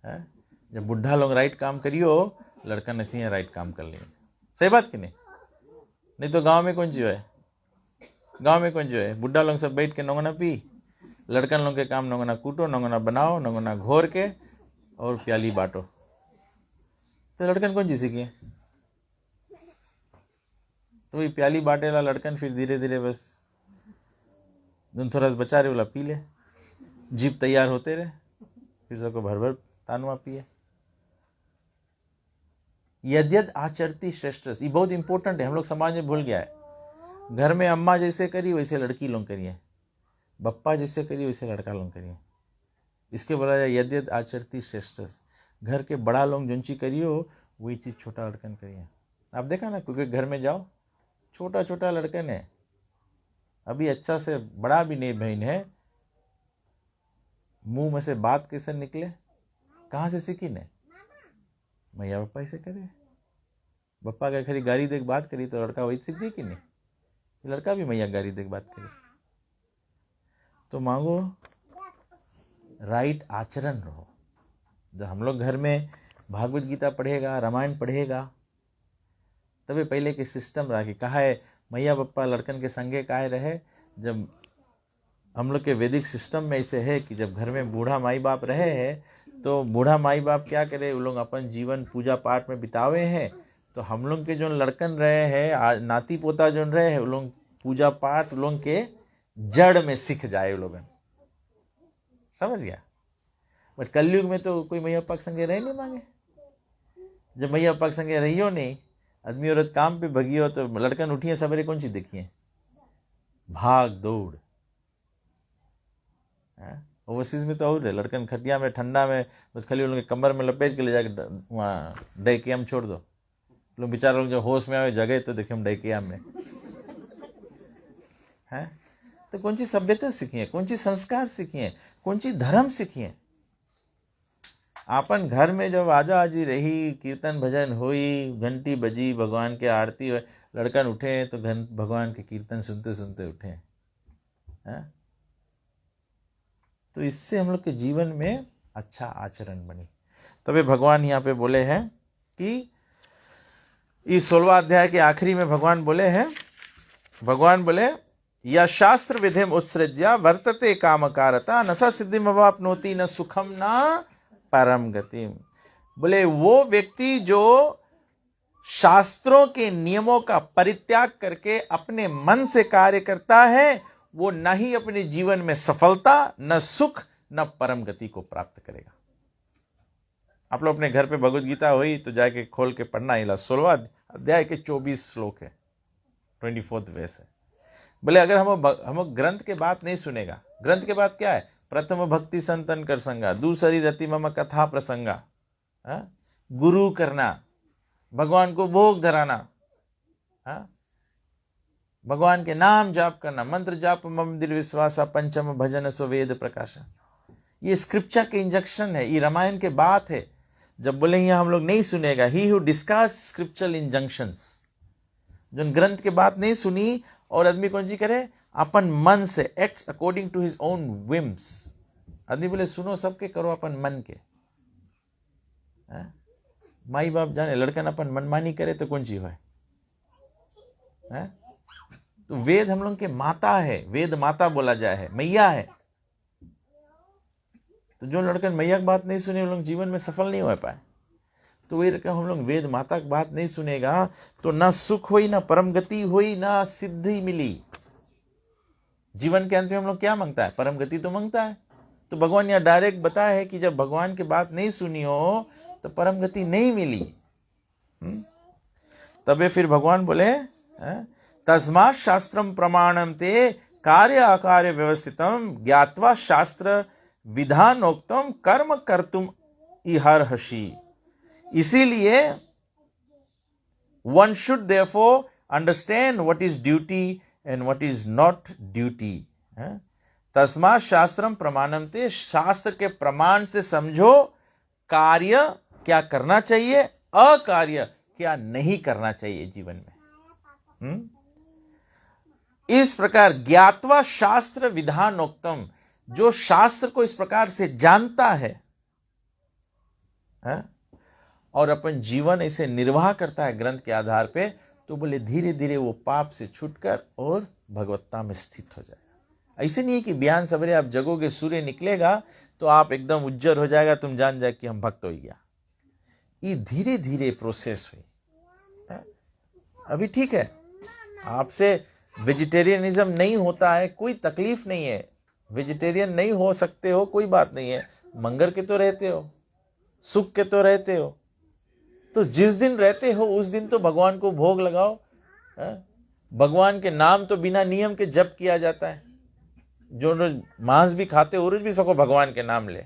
है। जब बुढ़ा लोग राइट काम करियो, लड़कन ऐसे ही राइट काम कर लिए। सही बात कि नहीं? नहीं तो गांव में कौन जो है, गांव में कौन जो है, बुढ़ा लोग सब बैठ के नंगना पी, लड़कन लोग के काम नंगना कूटो, नंगना बनाओ, नंगना घोर के और प्याली बांटो। तो लड़कन कौन चीज सीखी? तो वही प्याली बांटेला लड़कन, फिर धीरे धीरे बस दून थोड़ा बचा रहे वाला पी ले, जीप तैयार होते रहे, फिर सबको भर भर तानुआ पिए। यद्यद आचरती श्रेष्ठ, ये बहुत इंपॉर्टेंट है, हम लोग समाज में भूल गया है। घर में अम्मा जैसे करी वैसे लड़की लोग करिए, बप्पा जैसे करिए वैसे लड़का लोग करिए। इसके बोला जाए यद्यद आचरती श्रेष्ठ, घर के बड़ा लोग जो चीज करियो वही चीज छोटा लड़कन करिए। आप देखा ना, क्योंकि घर में जाओ छोटा छोटा लड़कन है, अभी अच्छा से बड़ा भी नहीं बहन है, मुंह में से बात कैसे निकले, कहाँ से सीखी ने? मैया पप्पा ऐसे करे, पप्पा का खरी गाड़ी देख बात करी तो लड़का वही सीख गई कि नहीं? लड़का भी मैया गाड़ी देख बात करे। तो मांगो राइट आचरण रहो। जब हम लोग घर में भागवत गीता पढ़ेगा, रामायण पढ़ेगा, तभी पहले के सिस्टम रहा कि कहा है मैया पप्पा लड़कन के संगे काहे रहे। जब हम लोग के वैदिक सिस्टम में ऐसे है कि जब घर में बूढ़ा माई बाप रहे हैं तो बूढ़ा माई बाप क्या करे, वो लोग अपन जीवन पूजा पाठ में बितावे हैं। तो हम लोग के जो लड़कन रहे हैं, नाती पोता जो रहे हैं, वो लोग पूजा पाठ वो लोग के जड़ में सीख जाए, वो लोग समझ गया। बट कलयुग में तो कोई मैया पप्पा के संगे रह नहीं मांगे। जब मैया पप्पा के संगे रहियो नहीं, आदमी औरत काम पे भगियो, तो लड़कन उठिए सवेरे कौन सी देखिए, भाग दौड़। ओवरसीज में तो और है, लड़कन खटिया में ठंडा में बस खाली उनके कमर में लपेट के ले जाके वहाँ डैकियाम छोड़ दो। लोग बेचारे लोग जो होश में आए जगह तो देखे हम डैकियाम में है। तो कौन सी सभ्यता सीखिए, कौन सी संस्कार सीखिए, कौन सी धर्म सीखिए। अपन घर में जब आजा आजी रही, कीर्तन भजन हुई, घंटी बजी, भगवान के आरती हुई, लड़कन उठे तो भगवान के कीर्तन सुनते सुनते उठे है। तो इससे हम लोग के जीवन में अच्छा आचरण बनी। तभी भगवान यहाँ पे बोले हैं कि इस 16वां अध्याय के आखिरी में भगवान बोले या शास्त्र विधिम उत्सृज्य वर्तते कामकारता न स सिद्धिम अवाप्नोति न सुखम न परम गतिम। बोले वो व्यक्ति जो शास्त्रों के नियमों का परित्याग करके अपने मन से कार्य करता है, वो न ही अपने जीवन में सफलता, न सुख, न परम गति को प्राप्त करेगा। आप लोग अपने घर पे भगवत गीता हुई तो जाके खोल के पढ़ना, 16वां अध्याय के 24 श्लोक है, 24th वर्स है। बोले अगर हम ग्रंथ के बात नहीं सुनेगा, ग्रंथ के बात क्या है? प्रथम भक्ति संतन कर संगा, दूसरी रति मम कथा प्रसंगा, गुरु करना, भगवान को भोग धराना, भगवान के नाम जाप करना, मंत्र जाप मम दिल विश्वासा, पंचम भजन स्वेद प्रकाशन। ये स्क्रिप्चर के इंजेक्शन है, ये रामायण के बात है। जब बोले यहाँ हम लोग नहीं सुनेगा, he who discuss scriptural injunctions, जो ग्रंथ के बात नहीं सुनी और आदमी कौन सी करे, अपन मन से act according to his own whims. आदमी बोले सुनो सबके, करो अपन मन के। माई बाप जाने, लड़कन अपन मनमानी करे तो कौन सी है? तो वेद हम लोग के माता है, वेद माता बोला जाए है, मैया है। तो जो लड़कन मैया की बात नहीं सुने, वो लोग जीवन में सफल नहीं हो पाए। तो वही रकम हम लोग वेद माता की बात नहीं सुनेगा तो ना सुख हुई, ना परम गति हुई, ना सिद्धि मिली। जीवन के अंत में हम लोग क्या मांगता है? परम गति तो मांगता है। तो भगवान यहाँ डायरेक्ट बताया है कि जब भगवान की बात नहीं सुनी हो तो परम गति नहीं मिली। तबे फिर भगवान बोले तस्मात् शास्त्रम प्रमाणम ते कार्य अकार्य व्यवस्थितम ज्ञात्वा शास्त्र विधानोक्तम कर्म कर्तुम इहर्षि। इसीलिए one should therefore understand what is duty and what is not duty. तस्मात् शास्त्रम प्रमाणम ते, शास्त्र के प्रमाण से समझो कार्य क्या करना चाहिए, अकार्य क्या नहीं करना चाहिए जीवन में। इस प्रकार ज्ञात्वा शास्त्र विधानोक्तम, जो शास्त्र को इस प्रकार से जानता है और अपन जीवन इसे निर्वाह करता है ग्रंथ के आधार पे, तो बोले धीरे धीरे वो पाप से छूटकर और भगवत्ता में स्थित हो जाएगा। ऐसे नहीं है कि बिहान सवेरे आप जगोगे, सूर्य निकलेगा तो आप एकदम उज्जर हो जाएगा, तुम जान जाए कि हम भक्त हो गया। ये धीरे धीरे प्रोसेस हुई। अभी ठीक है, आपसे वेजिटेरियनिज्म नहीं होता है, कोई तकलीफ नहीं है, वेजिटेरियन नहीं हो सकते हो, कोई बात नहीं है, मंगर के तो रहते हो, सुख के तो रहते हो, तो जिस दिन रहते हो उस दिन तो भगवान को भोग लगाओ। भगवान के नाम तो बिना नियम के जप किया जाता है। जो रोज मांस भी खाते हो रोज भी सको भगवान के नाम ले,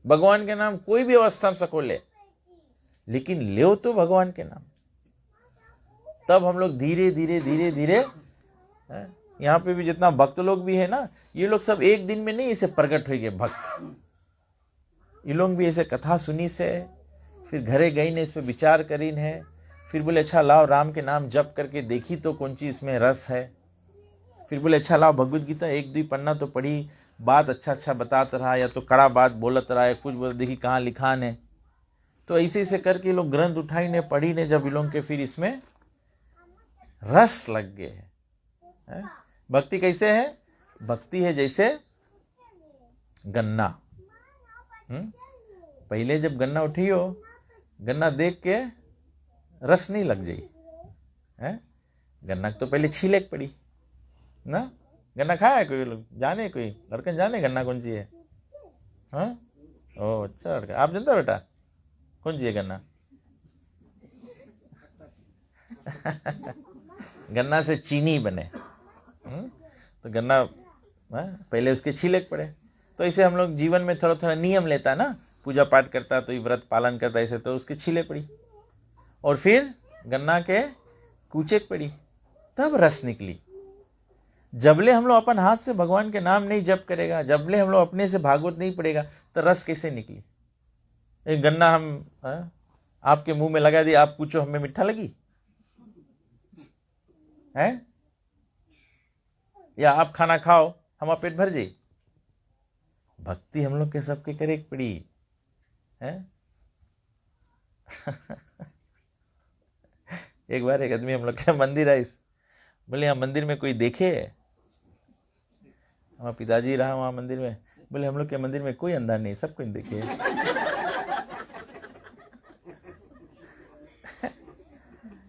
भगवान के नाम कोई भी अवस्था में सको ले, लेकिन ले तो भगवान के नाम। तब हम लोग धीरे धीरे धीरे धीरे, यहाँ पे भी जितना भक्त लोग भी है ना, ये लोग सब एक दिन में नहीं इसे प्रकट हो गए भक्त। ये लोग भी ऐसे कथा सुनी से, फिर घरे गई ने इस पे विचार करी है, फिर बोले अच्छा लाओ राम के नाम जप करके देखी तो कौन चीज इसमें रस है। फिर बोले अच्छा लाओ भगवद गीता एक दो पन्ना तो पढ़ी, बात अच्छा अच्छा बताता रहा, या तो कड़ा बात बोलत रहा है, कुछ बोल देखी कहाँ लिखान है। तो ऐसे ऐसे करके लोग ग्रंथ उठाई ने पढ़ी ने, जब लोग के फिर इसमें रस लग गए है। भक्ति कैसे है? भक्ति है जैसे गन्ना। पहले जब गन्ना उठियो, गन्ना देख के रस नहीं लग जाई है, गन्ना तो पहले छीलेक पड़ी ना। गन्ना खाया है कोई लोग? जाने कोई लड़कन जाने गन्ना कौन सी है? हाँ, ओ अच्छा लड़का, आप जानते हो बेटा कौन सी है गन्ना? गन्ना से चीनी बने, तो गन्ना पहले उसके छीलेक पड़े। तो ऐसे हम लोग जीवन में थोड़ा थोड़ा नियम लेता है ना, पूजा पाठ करता तो ये व्रत पालन करता, ऐसे तो उसके छीले पड़ी और फिर गन्ना के कूचेक पड़ी, तब रस निकली। जबले हम लोग अपन हाथ से भगवान के नाम नहीं जप करेगा, जबले हम लोग अपने से भागवत नहीं पड़ेगा, तो रस कैसे निकली? एक गन्ना हम आपके मुंह में लगा दिया, आप पूछो हमें मीठा लगी है? या आप खाना खाओ हमारा पेट भर जाए? भक्ति हम लोग के सबके करे पड़ी है। एक बार एक आदमी हम लोग के मंदिर आई, बोले यहाँ मंदिर में कोई देखे? हमारा पिताजी रहा वहां मंदिर में, बोले हम लोग के मंदिर में कोई अंधा नहीं, सब कोई देखे।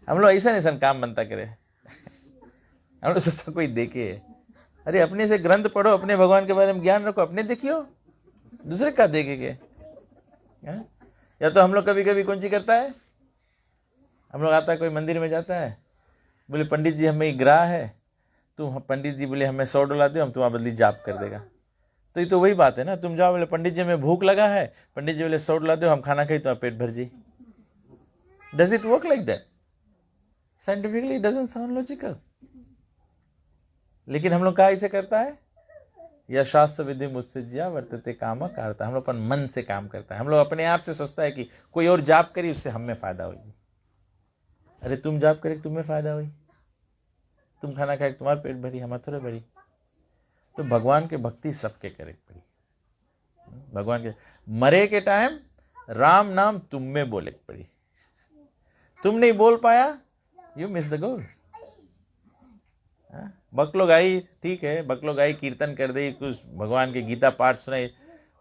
हम लोग ऐसा नहीं काम बनता करे, हम लोग सोचता कोई देखे। अरे अपने से ग्रंथ पढ़ो, अपने भगवान के बारे में ज्ञान रखो, अपने देखियो, दूसरे का देखेंगे। या तो हम लोग कभी कभी कौन सी करता है, हम लोग आता है कोई मंदिर में जाता है, बोले पंडित जी हमें ग्रह है, तुम पंडित जी बोले हमें 100 डॉलर दो, हम तुम्हारा बदली जाप कर देगा। तो ये तो वही बात है ना, तुम जाओ बोले पंडित जी हमें भूख लगा है, पंडित जी बोले 100 डॉलर दो, हम खाना खाई तो पेट भर जाए। Does it work like that? Scientifically doesn't sound logical. लेकिन हम लोग कहा इसे करता है, या शास्त्र विधि मुझसे जिया वर्तते काम करता। हम लोग अपन मन से काम करता है, हम लोग अपने आप से सोचता है कि कोई और जाप करी उससे हमें फायदा होगी। अरे तुम जाप करे तुम्हें फायदा हुई, तुम खाना खाए तुम्हारा पेट भरी, हमारा थोड़ा भरी। तो भगवान के भक्ति सबके करे पड़ी। भगवान के मरे के टाइम राम नाम तुम में बोले पड़ी, तुम नहीं बोल पाया, यू मिस द गोल। भक्त लोग आई, ठीक है, भक्त लोग आई कीर्तन कर दी, कुछ भगवान की गीता पाठ सुनाई,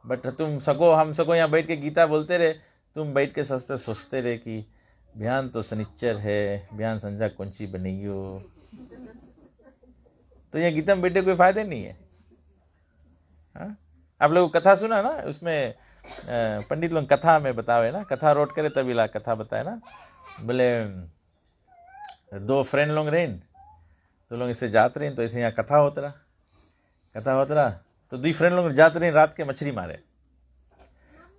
बट तुम सको हम सको यहाँ बैठ के गीता बोलते रहे, तुम बैठ के सोचते रहे कि बयान तो शनिच्चर है, बयान संजा कौन सी बनेगी हो। तो यहाँ गीता में बैठे कोई फायदे नहीं है। आप लोग कथा सुना ना, उसमें पंडित लोग कथा में बतावे ना, कथा रोट करे तभी ला कथा बताए ना। बोले 2 फ्रेंड लोग रहे, तो लोग इसे जाते रहे, तो ऐसे यहाँ कथा होता रहा, तो 2 फ्रेंड लोग जाते रहे रात के मछली मारे।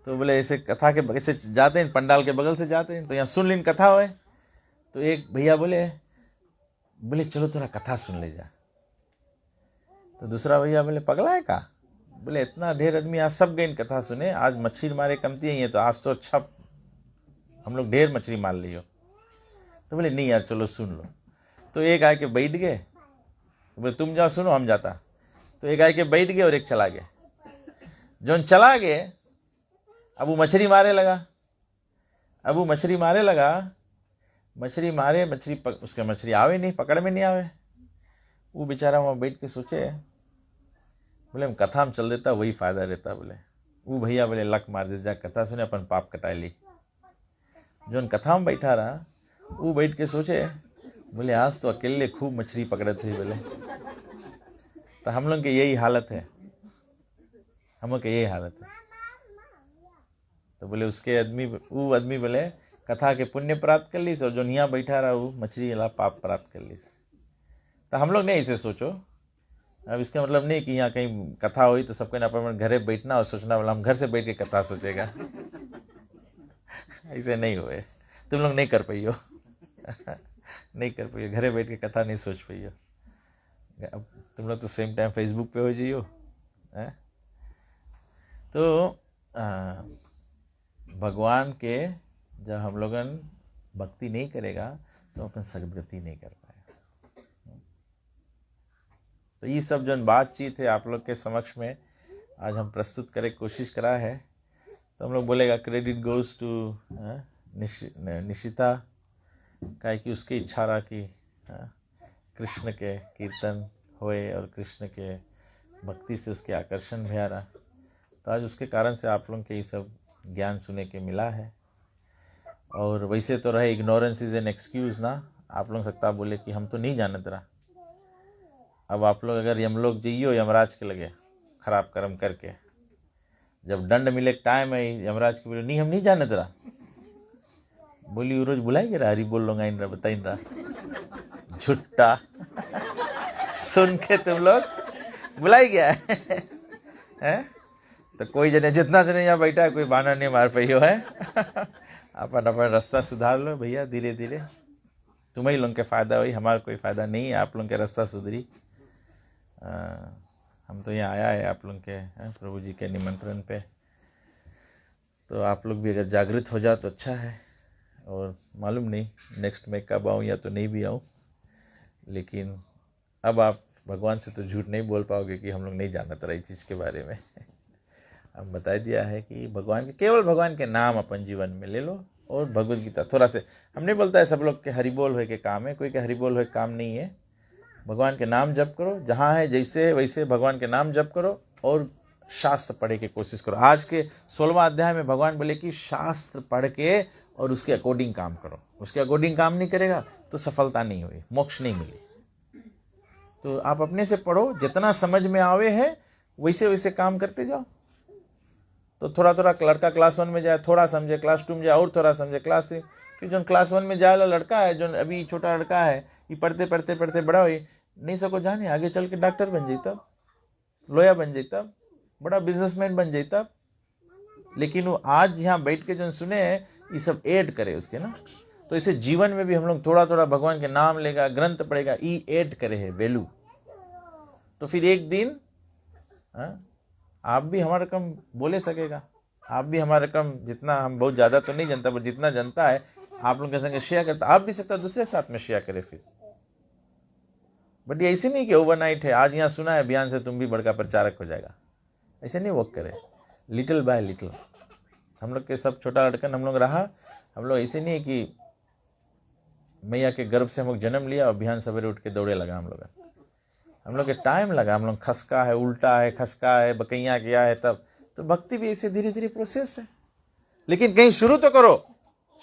तो बोले ऐसे कथा के ऐसे जाते हैं, पंडाल के बगल से जाते हैं, तो यहाँ सुन लीन कथा होए। तो एक भैया बोले चलो थोड़ा कथा सुन ले जा। तो दूसरा भैया बोले पगला है का? बोले इतना ढेर आदमी आज सब गए कथा सुने, आज मछली मारे कमती है, तो आज तो अच्छा हम लोग ढेर मछली मार लियो। तो बोले नहीं यार चलो सुन लो। तो एक आके बैठ गए, बोले तुम जाओ सुनो हम जाता। तो एक आके बैठ गए और एक चला गया। जो चला गए अब वो मछली मारे लगा। अब वो मछली मारे लगा, मछली मारे, उसका मछली आवे नहीं, पकड़ में नहीं आवे। वो बेचारा वहाँ बैठ के सोचे, बोले हम कथा में चल देता वही फायदा रहता। बोले वो भैया बोले लक मार दे, जा कथा सुने अपन पाप कटाई ली। जो कथा में बैठा रहा वो बैठ के सोचे, बोले आज तो अकेले खूब मछली पकड़े थे। बोले तो हम लोग की यही हालत है, हम लोग की यही हालत है। तो बोले उसके आदमी, वो आदमी बोले कथा के पुण्य प्राप्त कर ली, और जो यहाँ बैठा रहा वो मछली वाला पाप प्राप्त कर ली। तो हम लोग नहीं ऐसे सोचो। अब इसका मतलब नहीं कि यहाँ कहीं कथा हुई तो सबको ना अपन घरे बैठना और सोचना बोला हम घर से बैठ के कथा सोचेगा। ऐसे नहीं हुए, तुम लोग नहीं कर पाइयो। नहीं कर पाइयो, घरे बैठ के कथा नहीं सोच पाइयो। अब तुम लोग तो सेम टाइम फेसबुक पे हो जाइयो। तो भगवान के जब हम लोगन भक्ति नहीं करेगा तो अपन सदगति नहीं कर पाएगा। तो ये सब जो बातचीत है आप लोग के समक्ष में आज हम प्रस्तुत करे कोशिश करा है। तो हम लोग बोलेगा क्रेडिट गोज टू निशिता, काहे कि उसकी इच्छा रहा कि कृष्ण के कीर्तन होए और कृष्ण के भक्ति से उसके आकर्षण भी आ रहा। तो आज उसके कारण से आप लोग के ये सब ज्ञान सुने के मिला है। और वैसे तो रहे इग्नोरेंस इज एन एक्सक्यूज ना। आप लोग सकता बोले कि हम तो नहीं जानत रहा। अब आप लोग अगर यमलोक जाइयो यमराज के लगे खराब कर्म करके, जब दंड मिले टाइम है यमराज के बोले नहीं हम नहीं जानत रहा। बोली रोज बुलाएंगे रहा, हरी बोल लूंगा इन रहा, बताइन रहा झुट्टा। सुन के तुम लोग बुलाई गया है? तो कोई जने जितना जने यहाँ बैठा है कोई बहाना नहीं मार पाइयो है। अपन अपन रास्ता सुधार लो भैया, धीरे धीरे तुम्हें लोग के फायदा हुई, हमारा कोई फायदा नहीं है। आप लोग के रास्ता सुधरी। हम तो यहाँ आया है आप लोग के प्रभु जी के निमंत्रण पे। तो आप लोग भी अगर जागृत हो जाओ तो अच्छा है। और मालूम नहीं नेक्स्ट में कब आऊँ या तो नहीं भी आऊँ, लेकिन अब आप भगवान से तो झूठ नहीं बोल पाओगे कि हम लोग नहीं जानते रही चीज़ के बारे में। हम बता दिया है कि भगवान के, केवल भगवान के नाम अपन जीवन में ले लो। और भगवद गीता थोड़ा से हम नहीं बोलता है सब लोग के हरिबोल होए के काम है, कोई के हरिबोल होए काम नहीं है। भगवान के नाम जप करो, जहाँ है जैसे वैसे भगवान के नाम जप करो और शास्त्र पढ़े की कोशिश करो। आज के 16वां अध्याय में भगवान बोले कि शास्त्र पढ़ के और उसके अकॉर्डिंग काम करो। उसके अकॉर्डिंग काम नहीं करेगा तो सफलता नहीं हुई, मोक्ष नहीं मिली। तो आप अपने से पढ़ो, जितना समझ में आवे है वैसे वैसे काम करते जाओ। तो थोड़ा थोड़ा लड़का क्लास 1 में जाए थोड़ा समझे, क्लास 2 में जाए और थोड़ा समझे, क्लास 3। फिर जो क्लास 1 में जाए लड़का है, जो अभी छोटा लड़का है, ये पढ़ते पढ़ते पढ़ते बड़ा हो नहीं सको जाने, आगे चल के डॉक्टर बन जाता, लॉयर बन जाता, बड़ा बिजनेसमैन बन जाता। लेकिन वो आज यहाँ बैठ के जो सुने ये सब ऐड करे उसके ना। तो इसे जीवन में भी हम लोग थोड़ा थोड़ा भगवान के नाम लेगा, ग्रंथ पढ़ेगा, ये ऐड करे है वैल्यू। तो फिर एक दिन आप भी हमारा रकम बोले सकेगा। आप भी हमारा रकम जितना, हम बहुत ज़्यादा तो नहीं जानता पर जितना जनता है आप लोग के संग शेयर करता, आप भी सकता दूसरे साथ में शेयर करे फिर। बट ये ऐसे नहीं कि ओवरनाइट है, आज यहाँ सुना है अभियान से तुम भी बड़का प्रचारक हो जाएगा, ऐसे नहीं वर्क करे। लिटिल बाय लिटिल हम लोग के सब छोटा लड़कन हम लोग रहा। हम लोग ऐसे नहीं है कि मैया के गर्भ से हम लोग जन्म लिया और अभियान सवेरे उठ के दौड़े लगा। हम लोग के टाइम लगा, हम लोग खसका है, उल्टा है, खसका है, बकैया किया है तब। तो भक्ति भी ऐसे धीरे धीरे प्रोसेस है। लेकिन कहीं शुरू तो करो,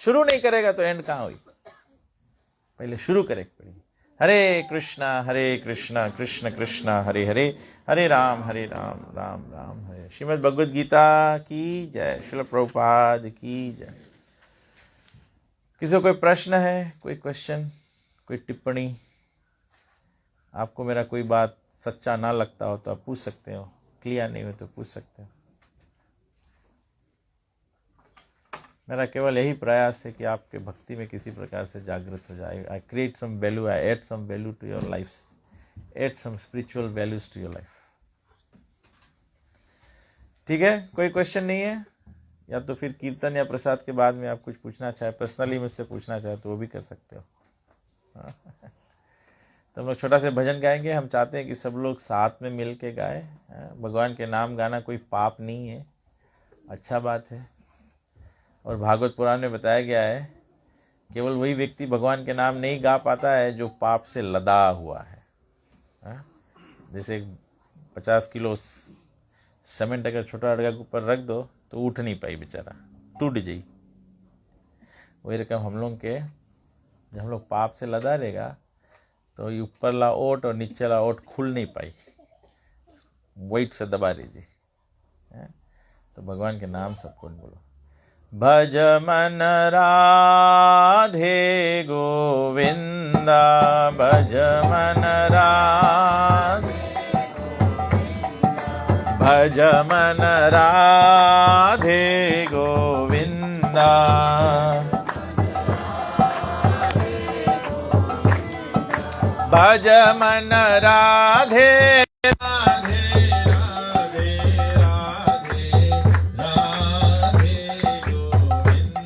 शुरू नहीं करेगा तो एंड कहाँ हुई। पहले शुरू करे पड़ी। हरे कृष्णा कृष्ण कृष्ण हरे हरे, हरे राम राम राम हरे। श्रीमद् भगवद गीता की जय, श्रील प्रभुपाद की जय। किसी को कोई प्रश्न है, कोई क्वेश्चन, कोई टिप्पणी, आपको मेरा कोई बात सच्चा ना लगता हो तो आप पूछ सकते हो, क्लियर नहीं हो तो पूछ सकते हो। मेरा केवल यही प्रयास है कि आपके भक्ति में किसी प्रकार से जागृत हो जाए। I create some value, I add some value to your life, add some spiritual values to your life. ठीक है, कोई क्वेश्चन नहीं है? या तो फिर कीर्तन या प्रसाद के बाद में आप कुछ पूछना चाहे, पर्सनली मुझसे पूछना चाहे तो वो भी कर सकते हो। तो हम लोग छोटा से भजन गाएंगे। हम चाहते हैं कि सब लोग साथ में मिल के गाए। भगवान के नाम गाना कोई पाप नहीं है, अच्छा बात है। और भागवत पुराण में बताया गया है केवल वही व्यक्ति भगवान के नाम नहीं गा पाता है जो पाप से लदा हुआ है। जैसे 50 किलो सीमेंट अगर छोटा लड़का के ऊपर रख दो तो उठ नहीं पाई, बेचारा टूट जाई। वही रकम हम लोग के, जब हम लोग पाप से लदा रहेगा तो ये ऊपर ला ओट और नीचे ला ओट खुल नहीं पाई, वेट से दबा दीजिए। तो भगवान के नाम सबको बोलो। भज मन राधे गोविंदा, भज मन राधे, भज मन राधे गोविंदा, भज मन राधे राधे राधे राधे राधे गोविंदा।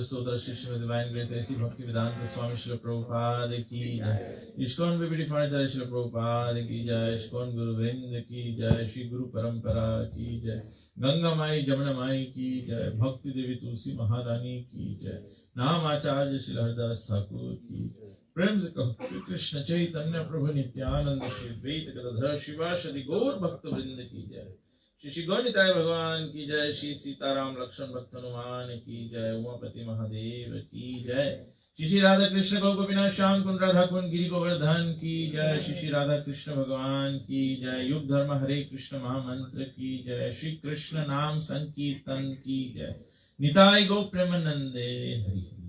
स्तोत्र श्री डिवाइन ग्रेस ऐसी भक्ति वेदांत स्वामी श्रील प्रभुपाद की जय। ISKCON baby furniture Srila Prabhupada की जय। इस्कॉन गुरु वृंद की जय। श्री गुरु परंपरा की जय। गंगा माई जमुना माई की जय। भक्ति देवी तुलसी महारानी की जय। नाम आचार्य श्री हरदास ठाकुर की जय। प्रेम से कहो श्री कृष्ण चैतन्य प्रभु नित्यानंद श्री द्वैत गदाधर शिवासदि गौर भक्त वृंद की जय। श्री गौनिताय भगवान की जय। श्री सीताराम लक्ष्मण भक्त हनुमान की जय। उमापति महादेव की जय। श्री राधा कृष्ण गोपिनाथ श्याम कुंड राधा कुंड गिरि गोवर्धन की जय। श्री राधा कृष्ण भगवान की जय। युग धर्म हरे कृष्ण महामंत्र की जय। श्री कृष्ण नाम संकीर्तन की जय। निताय गो प्रेमानंदे हरि।